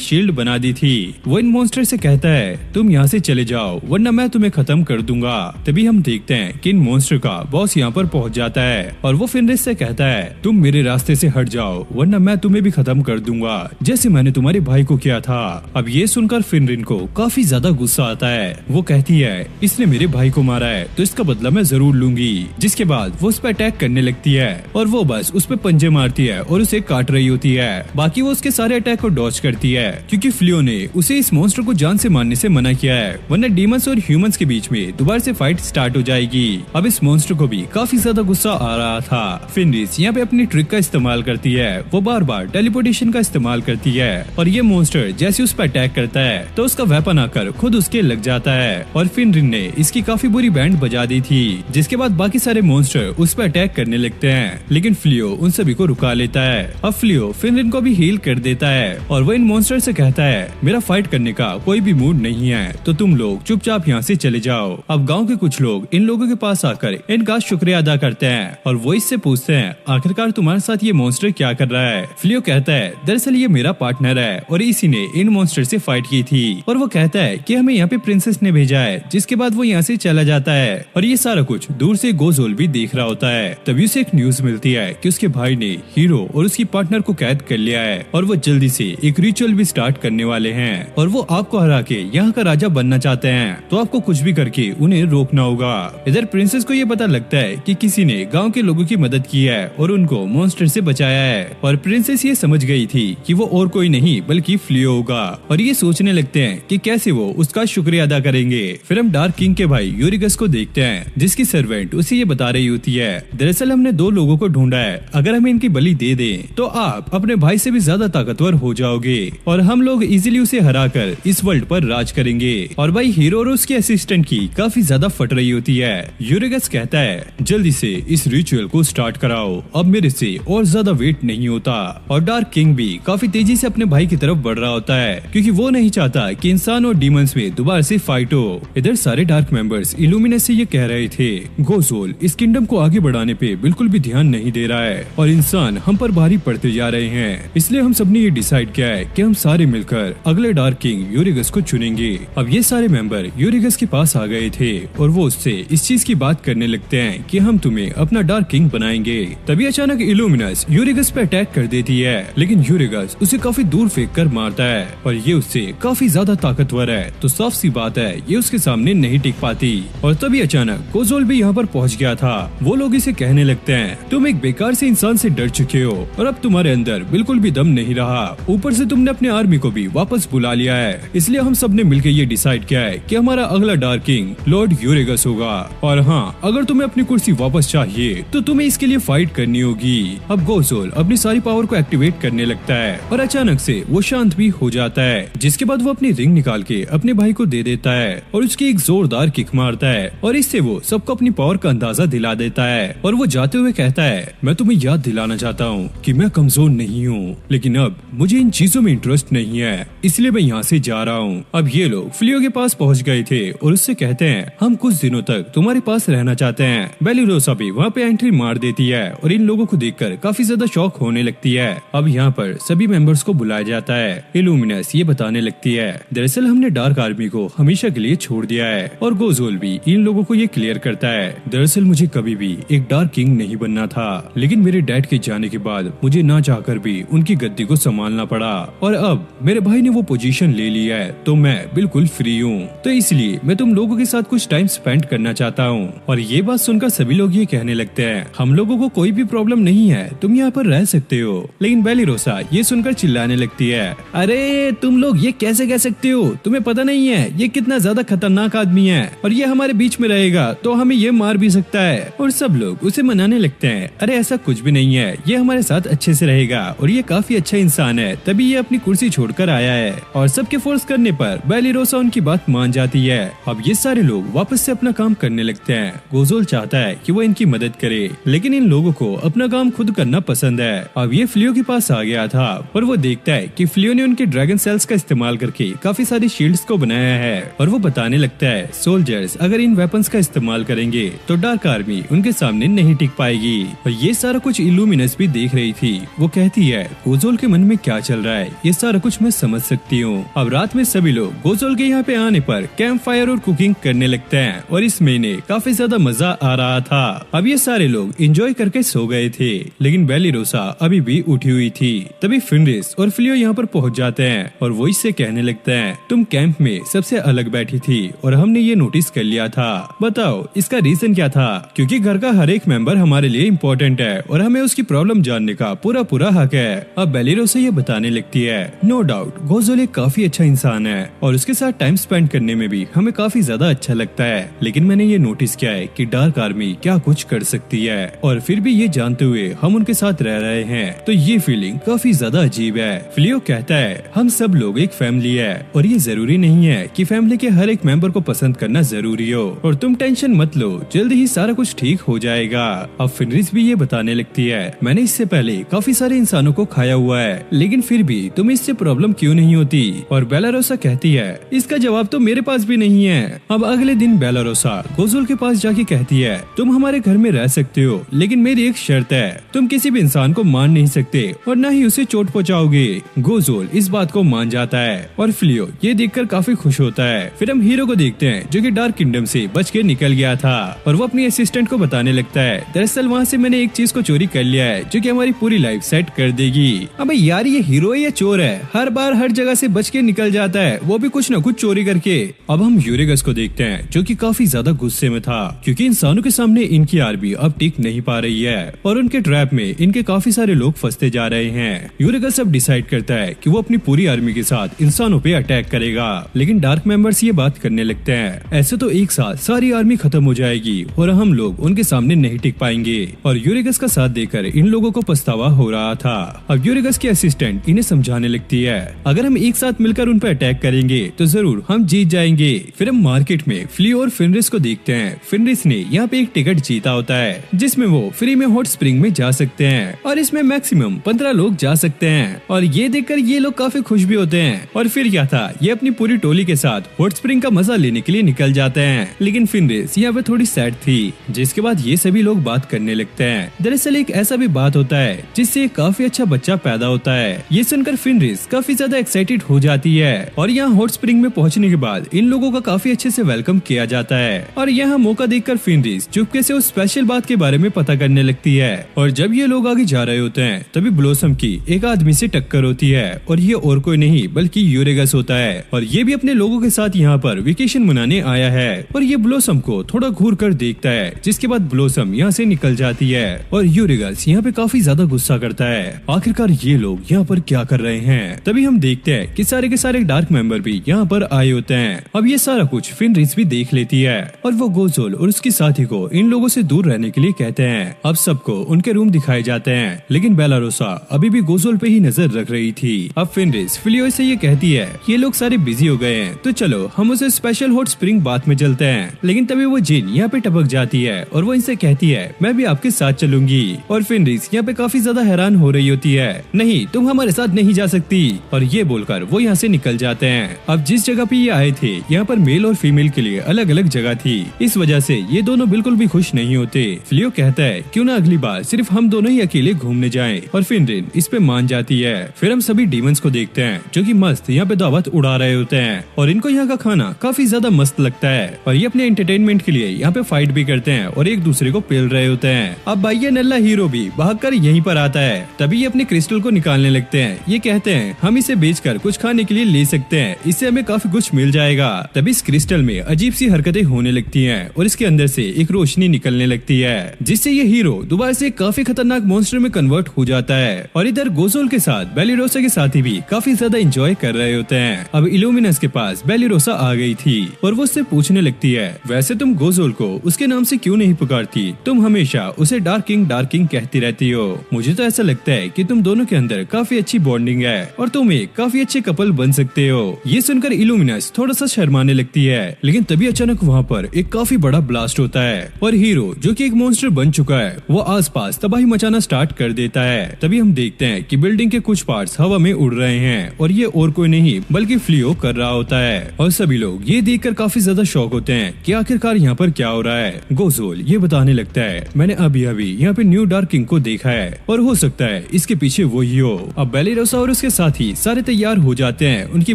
शील्ड बना दी थी। वो इन मॉन्स्टर से कहता है तुम यहाँ से चले जाओ वरना मैं तुम्हें खत्म कर दूंगा। तभी हम देखते हैं कि इन मॉन्स्टर का बॉस यहाँ पर पहुँच जाता है और वो फेनरिस से कहता है तुम मेरे रास्ते से हट जाओ वरना मैं तुम्हें भी खत्म कर दूंगा, जैसे मैंने तुम्हारे भाई को किया था। अब ये सुनकर फेनरिन को काफी ज्यादा गुस्सा आता है। वो कहती है इसने मेरे भाई को मारा है तो इसका बदला मैं जरूर लूंगी। जिसके बाद वो उस पर अटैक करने लगती है और वो बस उस पर पंजे मारती है और उसे काट रही होती है। बाकी वो उसके सारे अटैक को डॉज करती है क्योंकि फ्लियो ने उसे इस मॉन्स्टर को जान से मारने से मना किया है, वरना डीमंस और ह्यूमंस के बीच में दोबारा से फाइट स्टार्ट हो जाएगी। अब इस मॉन्स्टर को भी काफी ज्यादा गुस्सा आ रहा था। फेनरिस यहाँ पे अपनी ट्रिक का इस्तेमाल करती है। वो बार बार टेलीपोर्टेशन का इस्तेमाल करती है और ये मॉन्स्टर जैसे उस पर अटैक करता है तो उसका वेपन आकर खुद उसके लग जाता है और फेनरिन ने इसकी काफी बुरी बैंड बजा दी थी। जिसके बाद बाकी सारे मॉन्स्टर उस पर अटैक करने लगते हैं, लेकिन फ्लियो उन सभी को रुका लेता है। अब फ्लियो फेनरिन को भी हील कर देता है और वो इन मॉन्स्टर से कहता है मेरा फाइट करने का कोई भी मूड नहीं है तो तुम लोग चुपचाप यहाँ से चले जाओ। अब गाँव के कुछ लोग इन लोगों के पास आकर इनका शुक्रिया अदा करते हैं और वो इससे पूछते हैं आखिरकार तुम्हारे साथ ये मॉन्स्टर क्या कर रहा है। फ्लियो कहता है दरअसल ये मेरा पार्टनर है और इसी ने इन मॉन्स्टर से फाइट की थी। और वो कहता है कि हमें यहाँ पे प्रिंसेस ने भेजा है। जिसके बाद वो यहाँ से चला जाता है और ये सारा कुछ दूर से गोज़ोल भी देख रहा होता है। तभी उसे एक न्यूज मिलती है कि उसके भाई ने हीरो और उसकी पार्टनर को कैद कर लिया है और वो जल्दी से एक रिचुअल भी स्टार्ट करने वाले हैं और वो आपको हरा के यहाँ का राजा बनना चाहते हैं, तो आपको कुछ भी करके उन्हें रोकना होगा। इधर प्रिंसेस को ये पता लगता है कि किसी ने गाँव के लोगों की मदद की है और उनको मॉन्स्टर से बचाया है और प्रिंसेस ये समझ गई थी कि वो और कोई नहीं बल्कि फ्लियो होगा और ये सोचने लगते हैं कि कैसे वो उसका शुक्रिया अदा करेंगे। फिर हम डार्क किंग के भाई यूरिगस को देखते हैं जिसकी सर्वेंट उसे ये बता रही होती है दरअसल हमने 2 लोगों को ढूंढा है, अगर हमें इनकी बलि दे दें तो आप अपने भाई से भी ज्यादा ताकतवर हो जाओगे और हम लोग इजीली उसे हराकर इस वर्ल्ड पर राज करेंगे। और भाई हीरो और उसके असिस्टेंट की काफी ज्यादा फट रही होती है। यूरिगस कहता है जल्दी से इस रिचुअल को स्टार्ट कराओ, अब मेरे से और ज्यादा वेट नहीं होता। और डार्क किंग भी काफी तेजी से अपने भाई की तरफ बढ़ रहा होता है क्योंकि वो नहीं चाहता कि इंसान और डीमंस में दोबारा से फाइट हो। इधर सारे डार्क मेंबर्स इल्यूमिनस से ये कह रहे थे गोज़ोल इस किंगडम को आगे बढ़ाने पे बिल्कुल भी ध्यान नहीं दे रहा है और इंसान हम पर भारी पड़ते जा रहे हैं, इसलिए हम सबने ये डिसाइड किया है कि हम सारे मिलकर अगले डार्क किंग यूरिगस को चुनेंगे। अब ये सारे मेंबर यूरिगस के पास आ गए थे और वो उससे इस चीज की बात करने लगते हैं कि हम तुम्हें अपना डार्क किंग बनाएंगे। तभी अचानक इल्यूमिनस यूरिगस पे अटैक कर देती है, लेकिन यूरिगस उसे काफी दूर फेंक कर मारता है और ये उससे काफी ज्यादा ताकतवर है, तो साफ सी बात है ये उसके सामने नहीं टिक पाती। और तभी अचानक गोज़ोल भी यहाँ पर पहुँच गया था। वो लोग इसे कहने लगते हैं तुम एक बेकार से इंसान से डर चुके हो और अब तुम्हारे अंदर बिल्कुल भी दम नहीं रहा, ऊपर से तुमने अपने आर्मी को भी वापस बुला लिया है, इसलिए हम सब ने मिलकर ये डिसाइड किया है कि हमारा अगला डार्क किंग लॉर्ड यूरिगस होगा। और हाँ, अगर तुम्हें अपनी कुर्सी वापस चाहिए तो तुम्हें इसके लिए फाइट करनी होगी। अब गोज़ोल अपनी सारी पावर को एक्टिवेट करने लगता है और अचानक से वो शांत भी हो जाता है, जिसके बाद वो अपनी रिंग निकाल के अपने भाई को दे देता है और उसकी एक जोरदार किक मारता है और इससे वो सबको अपनी पावर का अंदाजा दिला देता है। और वो जाते हुए कहता है मैं तुम्हें याद दिलाना चाहता हूँ कि मैं कमजोर नहीं हूँ, लेकिन अब मुझे इन चीजों में इंटरेस्ट नहीं है, इसलिए मैं यहाँ से जा रहा हूँ। अब ये लोग फ्लियो के पास पहुँच गए थे और उससे कहते हैं हम कुछ दिनों तक तुम्हारे पास रहना चाहते हैं। बेलिरोसा भी वहाँ पे एंट्री मार देती है और इन लोगों को देखकर काफी ज्यादा शौक होने लगती है। अब यहाँ पर सभी मेंबर्स को बुलाया जाता है। इल्यूमिनस ये बताने लगती है दरअसल हमने डार्क आर्मी को हमेशा के लिए छोड़ दिया है और गोज़ोल भी इन लोगों को ये क्लियर करता है दरअसल मुझे कभी भी एक डार्क किंग नहीं बनना था, लेकिन मेरे डैड के जाने के बाद मुझे ना चाहकर भी उनकी गद्दी को संभालना पड़ा और अब मेरे भाई ने वो पोजीशन ले ली है तो मैं बिल्कुल फ्री हूँ, तो इसलिए मैं तुम लोगों के साथ कुछ टाइम स्पेंड करना चाहता हूँ। और ये बात सुनकर सभी लोग ये कहने लगते हैं हम लोगों को कोई भी प्रॉब्लम नहीं है, तुम यहाँ पर रह सकते हो। लेकिन बेलिरोसा ये सुनकर चिल्लाने लगती है अरे तुम लोग ये कैसे कह सकते हो, तुम्हें पता नहीं है ये कितना ज्यादा खतरनाक आदमी है और ये हमारे बीच में रहेगा तो हमें ये मार भी सकता है। और सब लोग उसे मनाने लगते हैं अरे ऐसा कुछ भी नहीं है, ये हमारे साथ अच्छे से रहेगा और ये काफी अच्छा इंसान है, तभी ये अपनी कुर्सी छोड़कर आया है। और सबके फोर्स करने पर बेलिरोसा उनकी बात मान जाती गई है। अब ये सारे लोग वापस से अपना काम करने लगते हैं। गोज़ोल चाहता है कि वो इनकी मदद करे, लेकिन इन लोगों को अपना काम खुद करना पसंद है। अब ये फ्लियो के पास आ गया था और वो देखता है कि फ्लियो ने उनके ड्रैगन सेल्स का इस्तेमाल करके काफी सारी शील्ड्स को बनाया है और वो बताने लगता है सोल्जर्स अगर इन वेपन्स का इस्तेमाल करेंगे तो डार्क आर्मी उनके सामने नहीं टिक पाएगी। और ये सारा कुछ इल्यूमिनस भी देख रही थी। वो कहती है गोज़ोल के मन में क्या चल रहा है, ये सारा कुछ मैं समझ सकती हूँ। अब रात में सभी लोग गोज़ोल के यहाँ पे आने पर कैंप फायर और कुकिंग करने लगते हैं और इस महीने काफी ज्यादा मजा आ रहा था। अब ये सारे लोग एंजॉय करके सो गए थे, लेकिन बेलिरोसा अभी भी उठी हुई थी। तभी फिनरिस और फ्लियो यहाँ पर पहुँच जाते हैं और वो इससे कहने लगते हैं तुम कैंप में सबसे अलग बैठी थी और हमने ये नोटिस कर लिया था, बताओ इसका रीजन क्या था? क्योंकि घर का हर एक मेंबर हमारे लिए इम्पोर्टेंट है और हमें उसकी प्रॉब्लम जानने का पूरा हक है। अब बेलिरोसा ये बताने लगती है नो डाउट गोज़ोल एक काफी अच्छा इंसान है और उसके साथ टाइम स्पेंड करने में भी हमें काफी ज्यादा अच्छा लगता है, लेकिन मैंने ये नोटिस किया है कि डार्क आर्मी क्या कुछ कर सकती है और फिर भी ये जानते हुए हम उनके साथ रह रहे हैं, तो ये फीलिंग काफी ज्यादा अजीब है। फ्लियो कहता है हम सब लोग एक फैमिली है और ये जरूरी नहीं है कि फैमिली के हर एक मेंबर को पसंद करना जरूरी हो और तुम टेंशन मत लो, जल्दी ही सारा कुछ ठीक हो जाएगा। अब फिनरिस भी ये बताने लगती है मैंने इससे पहले काफी सारे इंसानों को खाया हुआ है, लेकिन फिर भी तुम्हें इससे प्रॉब्लम क्यों नहीं होती? और बेलारोसा कहती है इसका जवाब तो मेरे पास भी नहीं है। अब अगले दिन बेलारोसा गोज़ोल के पास जाके कहती है तुम हमारे घर में रह सकते हो, लेकिन मेरी एक शर्त है, तुम किसी भी इंसान को मार नहीं सकते और न ही उसे चोट पहुंचाओगे। गोज़ोल इस बात को मान जाता है और फ्लियो ये देखकर काफी खुश होता है। फिर हम हीरो को देखते हैं जो कि डार्क किंगडम से बच के निकल गया था और वो अपनी असिस्टेंट को बताने लगता है दरअसल वहाँ से मैंने एक चीज को चोरी कर लिया है जो कि हमारी पूरी लाइफ सेट कर देगी। अबे यार ये हीरो है या चोर है? हर बार हर जगह से बच के निकल जाता है, वो भी कुछ न कुछ चोरी करके। अब हम यूरेगस को देखते हैं जो कि काफी ज्यादा गुस्से में था क्योंकि इंसानों के सामने इनकी आर्मी अब टिक नहीं पा रही है और उनके ट्रैप में इनके काफी सारे लोग फंसते जा रहे हैं। यूरेगस अब डिसाइड करता है कि वो अपनी पूरी आर्मी के साथ इंसानों पे अटैक करेगा, लेकिन डार्क मेंबर्स ये बात करने लगते हैं ऐसे तो एक साथ सारी आर्मी खत्म हो जाएगी और हम लोग उनके सामने नहीं टिक पाएंगे। और यूरेगस का साथ देकर इन लोगों को पछतावा हो रहा था। अब यूरेगस की असिस्टेंट इन्हें समझाने लगती है अगर हम एक साथ मिलकर उन पर अटैक करेंगे तो जरूर हम जीत जाएंगे। फिर हम मार्केट में फ्लियो और फिनरिस को देखते हैं। फिनरिस ने यहाँ पे एक टिकट जीता होता है जिसमें वो फ्री में हॉट स्प्रिंग में जा सकते हैं और इसमें मैक्सिमम 15 लोग जा सकते हैं और ये देखकर ये लोग काफी खुश भी होते हैं। और फिर क्या था, ये अपनी पूरी टोली के साथ हॉट स्प्रिंग का मजा लेने के लिए निकल जाते हैं, लेकिन फिनरिस यहाँ पे थोड़ी सैड थी। जिसके बाद ये सभी लोग बात करने लगते हैं। दरअसल एक ऐसा भी बात होता है जिससे काफी अच्छा बच्चा पैदा होता है। ये सुनकर फिनरिस काफी ज्यादा एक्साइटेड हो जाती है और यहाँ हॉट स्प्रिंग में पहुँचने के बाद इन लोगों का काफी अच्छे से वेलकम किया जाता है और यहाँ मौका देखकर फिनरिस चुपके से उस स्पेशल बात के बारे में पता करने लगती है। और जब ये लोग आगे जा रहे होते हैं तभी ब्लोसम की एक आदमी से टक्कर होती है और ये और कोई नहीं बल्कि यूरेगस होता है और ये भी अपने लोगों के साथ यहाँ पर वेकेशन मनाने आया है और ये ब्लोसम को थोड़ा घूर कर देखता है, जिसके बाद ब्लोसम यहाँ से निकल जाती है और यूरेगस यहाँ पे काफी ज्यादा गुस्सा करता है। आखिरकार ये लोग यहाँ पर क्या कर रहे हैं? तभी हम देखते हैं कि सारे के सारे डार्क मेंबर भी यहाँ पर आए होते हैं। अब ये सारा कुछ फिनरिस भी देख लेती है और वो गोज़ोल और उसकी साथी को इन लोगों से दूर रहने के लिए कहते हैं। अब सबको उनके रूम दिखाए जाते हैं, लेकिन बेलारोसा अभी भी गोज़ोल पे ही नजर रख रही थी। अब फिनरिस फ्लियो से ये कहती है ये लोग सारे बिजी हो गए हैं तो चलो हम उसे स्पेशल हॉट स्प्रिंग बाथ में चलते हैं। लेकिन तभी वो जिन यहाँ पे टपक जाती है और वो इनसे कहती है मैं भी आपके साथ चलूंगी। और फिनरिस यहाँ पे काफी ज्यादा हैरान हो रही होती है, नहीं तुम हमारे साथ नहीं जा सकती, और ये बोलकर वो यहाँ से निकल जाते हैं। अब जिस जगह पे ये आए थे यहाँ पर मेल और फीमेल के लिए अलग अलग जगह थी, इस वजह से ये दोनों बिल्कुल भी खुश नहीं होते। फ्लियो कहता है क्यों ना अगली बार सिर्फ हम दोनों ही अकेले घूमने जाएं और फिनरिन इस पे मान जाती है। फिर हम सभी डीमंस को देखते हैं जो कि मस्त यहाँ पे दावत उड़ा रहे होते हैं और इनको यहाँ का खाना काफी ज्यादा मस्त लगता है और ये अपने एंटरटेनमेंट के लिए यहाँ पे फाइट भी करते हैं और एक दूसरे को पेल रहे होते हैं। अब भाई ये नल्ला हीरो भी भागकर यहीं पर आता है, तभी ये अपने क्रिस्टल को निकालने लगते हैं। ये कहते हैं हम इसे बेचकर कुछ खाने के लिए ले सकते हैं, इससे हमें काफी कुछ मिल जाएगा। तभी इस क्रिस्टल में अजीब सी हरकतें होने लगती हैं और इसके अंदर से एक रोशनी निकलने लगती है जिससे ये हीरो दोबारा से काफी खतरनाक मॉन्स्टर में कन्वर्ट हो जाता है। और इधर गोज़ोल के साथ बेलिरोसा के साथी भी काफी ज्यादा एंजॉय कर रहे होते हैं। अब इल्यूमिनस के पास बेलिरोसा आ गई थी और वो उससे पूछने लगती है वैसे तुम गोज़ोल को उसके नाम से क्यों नहीं पुकारती? तुम हमेशा उसे डार्क किंग कहती रहती हो। मुझे तो ऐसा लगता है कि तुम दोनों के अंदर काफी अच्छी बॉन्डिंग है और तुम एक काफी अच्छे कपल बन सकते हो। ये सुनकर इल्यूमिनस थोड़ा सा शर्मा मारने लगती है। लेकिन तभी अचानक वहाँ पर एक काफी बड़ा ब्लास्ट होता है और हीरो जो कि एक मॉन्स्टर बन चुका है वो आसपास तबाही मचाना स्टार्ट कर देता है। तभी हम देखते हैं कि बिल्डिंग के कुछ पार्ट्स हवा में उड़ रहे हैं और ये और कोई नहीं बल्कि फ्लियो कर रहा होता है। और सभी लोग ये देखकर काफी ज्यादा शॉक होते हैं कि आखिरकार यहाँ पर क्या हो रहा है। गोज़ोल ये बताने लगता है, मैंने अभी अभी यहाँ पे न्यू डार्क किंग को देखा है और हो सकता है इसके पीछे वो ही हो। अब बेलिरोसा और उसके साथी सारे तैयार हो जाते हैं उनकी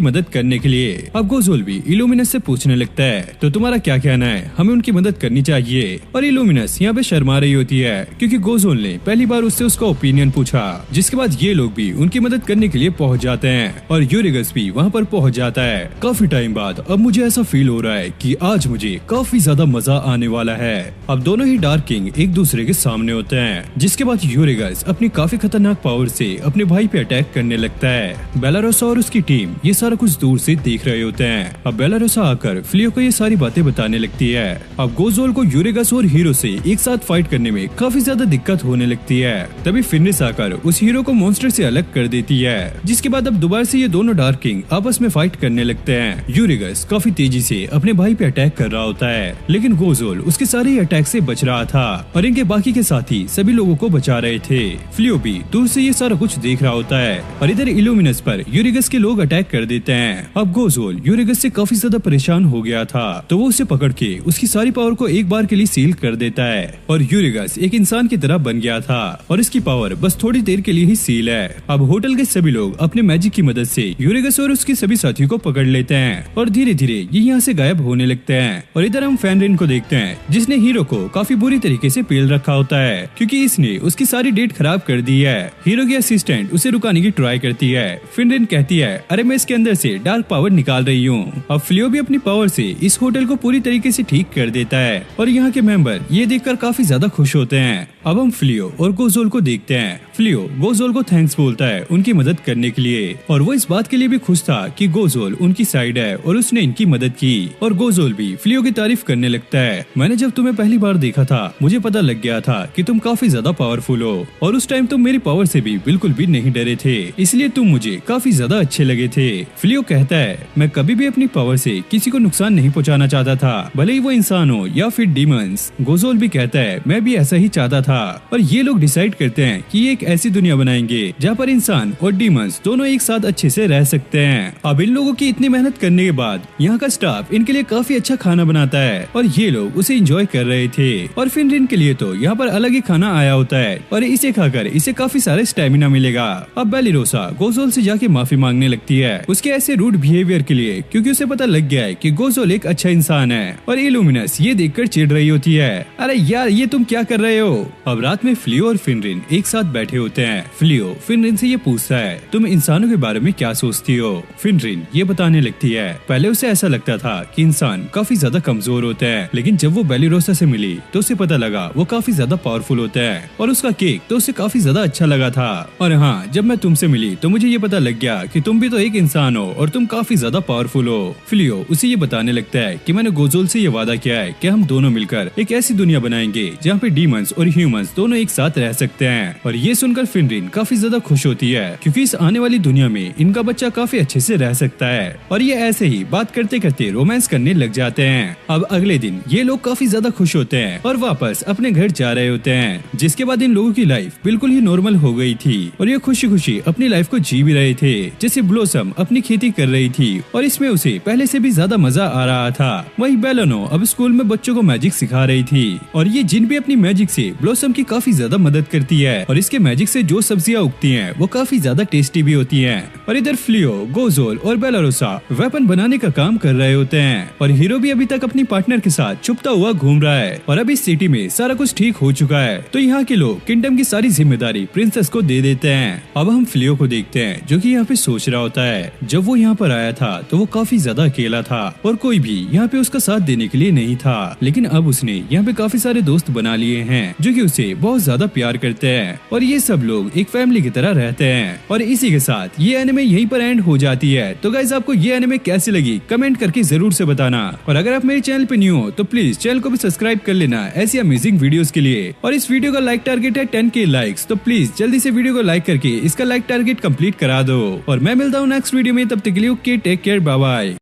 मदद करने के लिए। अब गोज़ोल भी इल्यूमिनस से पूछने लगता है, तो तुम्हारा क्या कहना है, हमें उनकी मदद करनी चाहिए? और इल्यूमिनस यहाँ पे शर्मा रही होती है क्योंकि गोज़ोल ने पहली बार उससे उसका ओपिनियन पूछा। जिसके बाद ये लोग भी उनकी मदद करने के लिए पहुँच जाते हैं और यूरेगस भी वहाँ पर पहुँच जाता है। काफी टाइम बाद अब मुझे ऐसा फील हो रहा है कि आज मुझे काफी ज्यादा मजा आने वाला है। अब दोनों ही डार्क किंग एक दूसरे के सामने होते हैं। जिसके बाद यूरेगस अपनी काफी खतरनाक पावर से अपने भाई पे अटैक करने लगता है। बेलारोसा और उसकी टीम ये सारा कुछ दूर से देख रहे होते हैं। अब बेलारोसा आकर फ्लियो को ये सारी बातें बताने लगती है। अब गोज़ोल को यूरेगस और हीरो से एक साथ फाइट करने में काफी ज्यादा दिक्कत होने लगती है। तभी फिनिस आकर उस हीरो को मॉन्स्टर से अलग कर देती है। जिसके बाद अब दोबारा से ये दोनों डार्क किंग आपस में फाइट करने लगते हैं। यूरेगस काफी तेजी से अपने भाई पे अटैक कर रहा होता है लेकिन गोज़ोल उसके सारे अटैक से बच रहा था और इनके बाकी के साथी सभी लोगों को बचा रहे थे। फ्लियो भी दूर से ये सारा कुछ देख रहा होता है और इधर इल्यूमिनस पर यूरेगस के लोग अटैक कर देते हैं। अब गोज़ोल यूरेगस से काफी ज्यादा परेशान हो गया था तो वो उसे पकड़ के उसकी सारी पावर को एक बार के लिए सील कर देता है और यूरेगस एक इंसान की तरह बन गया था और इसकी पावर बस थोड़ी देर के लिए ही सील है। अब होटल के सभी लोग अपने मैजिक की मदद से यूरेगस और उसके सभी साथियों को पकड़ लेते हैं और धीरे धीरे ये यहाँ से गायब होने लगते हैं। और इधर हम फेनरिन को देखते हैं जिसने हीरो को काफी बुरी तरीके से पेल रखा होता है क्योंकि इसने उसकी सारी डेट खराब कर दी है। हीरो की असिस्टेंट उसे रुकाने की ट्राई करती है। फेनरिन कहती है, अरे मैं इसके अंदर से डार्क पावर निकाल रही हूँ। अब फ्लियो भी अपनी पावर से इस होटल को पूरी तरीके से ठीक कर देता है और यहाँ के मेंबर ये देखकर काफी ज्यादा खुश होते हैं। अब हम फ्लियो और गोज़ोल को देखते हैं। फ्लियो गोज़ोल को थैंक्स बोलता है उनकी मदद करने के लिए और वो इस बात के लिए भी खुश था कि गोज़ोल उनकी साइड है और उसने इनकी मदद की। और गोज़ोल भी फ्लियो की तारीफ करने लगता है, मैंने जब तुम्हें पहली बार देखा था मुझे पता लग गया था कि तुम काफी ज्यादा पावरफुल हो और उस टाइम तुम मेरी पावर से भी बिल्कुल भी नहीं डरे थे, इसलिए तुम मुझे काफी ज्यादा अच्छे लगे थे। फ्लियो कहता है, मैं कभी भी अपनी पावर से किसी को नुकसान नहीं पहुंचाना चाहता था, भले ही वो इंसान हो या फिर डीमंस। गोज़ोल भी कहता है, मैं भी ऐसा ही चाहता था। और ये लोग डिसाइड करते हैं कि एक ऐसी दुनिया बनाएंगे जहाँ पर इंसान और डीमंस दोनों एक साथ अच्छे से रह सकते हैं। अब इन लोगों की इतनी मेहनत करने के बाद यहाँ का स्टाफ इनके लिए काफी अच्छा खाना बनाता है और ये लोग उसे एंजॉय कर रहे थे। और फेनरिन के लिए तो यहाँ पर अलग ही खाना आया होता है और इसे खाकर इसे काफी सारे स्टेमिना मिलेगा। अब बेलिरोसा गोज़ोल से जाके माफी मांगने लगती है उसके ऐसे रूड बिहेवियर के लिए क्योंकि उसे पता लग गया है कि गोज़ोल एक अच्छा इंसान है। और इल्यूमिनस ये देखकर चिढ़ रही होती है, अरे यार ये तुम क्या कर रहे हो। अब रात में फ्लियो और फेनरिन एक साथ बैठे होते हैं। फ्लियो फेनरिन से ये पूछता है, तुम इंसानों के बारे में क्या सोचती हो। फेनरिन ये बताने लगती है, पहले उसे ऐसा लगता था कि इंसान काफी ज्यादा कमजोर होते हैं, लेकिन जब वो बेलिरोसा से मिली तो उसे पता लगा वो काफी ज्यादा पावरफुल होता है और उसका केक तो उसे काफी ज्यादा अच्छा लगा था। और हाँ, जब मैं तुमसे मिली तो मुझे ये पता लग गया कि तुम भी तो एक इंसान हो और तुम काफी ज्यादा पावरफुल हो। फ्लियो उसे ये बताने लगता है कि मैंने गोज़ोल से ये वादा किया है कि हम दोनों मिलकर एक ऐसी दुनिया बनाएंगे जहाँ पे डीमंस और ह्यूमंस दोनों एक साथ रह सकते हैं। और ये सुनकर फेनरिन काफी ज्यादा खुश होती है क्योंकि इस आने वाली दुनिया में इनका बच्चा काफी अच्छे से रह सकता है। और ये ऐसे ही बात करते करते रोमांस करने लग जाते हैं। अब अगले दिन ये लोग काफी ज्यादा खुश होते हैं और वापस अपने घर जा रहे होते हैं। जिसके बाद इन लोगों की लाइफ बिल्कुल ही नॉर्मल हो गई थी और ये खुशी खुशी अपनी लाइफ को जी भी रहे थे। जैसे ब्लॉसम अपनी खेती कर रही थी और इसमें उसे पहले से भी ज्यादा मजा आ रहा था। वहीं बेलानो अब स्कूल में बच्चों को मैजिक सिखा रही थी और ये जिन भी अपनी मैजिक से ब्लॉसम की काफी ज्यादा मदद करती है और इसके मैजिक से जो सब्जियां उगती हैं वो काफी ज्यादा टेस्टी भी होती हैं। और इधर फ्लियो गोज़ोल और बेलारोसा वेपन बनाने का काम कर रहे होते हैं और हीरो भी अभी तक अपनी पार्टनर के साथ छुपता हुआ घूम रहा है। और अब इस सिटी में सारा कुछ ठीक हो चुका है तो यहाँ के लोग किंगडम की सारी जिम्मेदारी प्रिंसेस को दे देते हैं। अब हम फ्लियो को देखते हैं जो कि यहाँ पे सोच रहा होता है, जब वो यहाँ पर आया था तो वो काफी ज्यादा अकेला था और कोई भी यहाँ पे उसका साथ देने के लिए नहीं था, लेकिन अब उसने यहाँ पे काफी सारे दोस्त बना लिए हैं जो कि उसे बहुत ज्यादा प्यार करते हैं और ये सब लोग एक फैमिली की तरह रहते हैं। और इसी के साथ ये एनिमे यहीं पर एंड हो जाती है। तो गाइस आपको ये एनिमे कैसी लगी कमेंट करके जरूर से बताना और अगर आप मेरे चैनल पे न्यू हो तो प्लीज चैनल को भी सब्सक्राइब कर लेना ऐसी अमेजिंग वीडियोस के लिए। और इस वीडियो का लाइक टारगेट है 10K लाइक्स, तो प्लीज जल्दी से वीडियो को लाइक करके इसका लाइक टारगेट कंप्लीट करा दो। और मैं मिलता हूँ नेक्स्ट वीडियो में, तब तक के लिए okay take care, bye bye.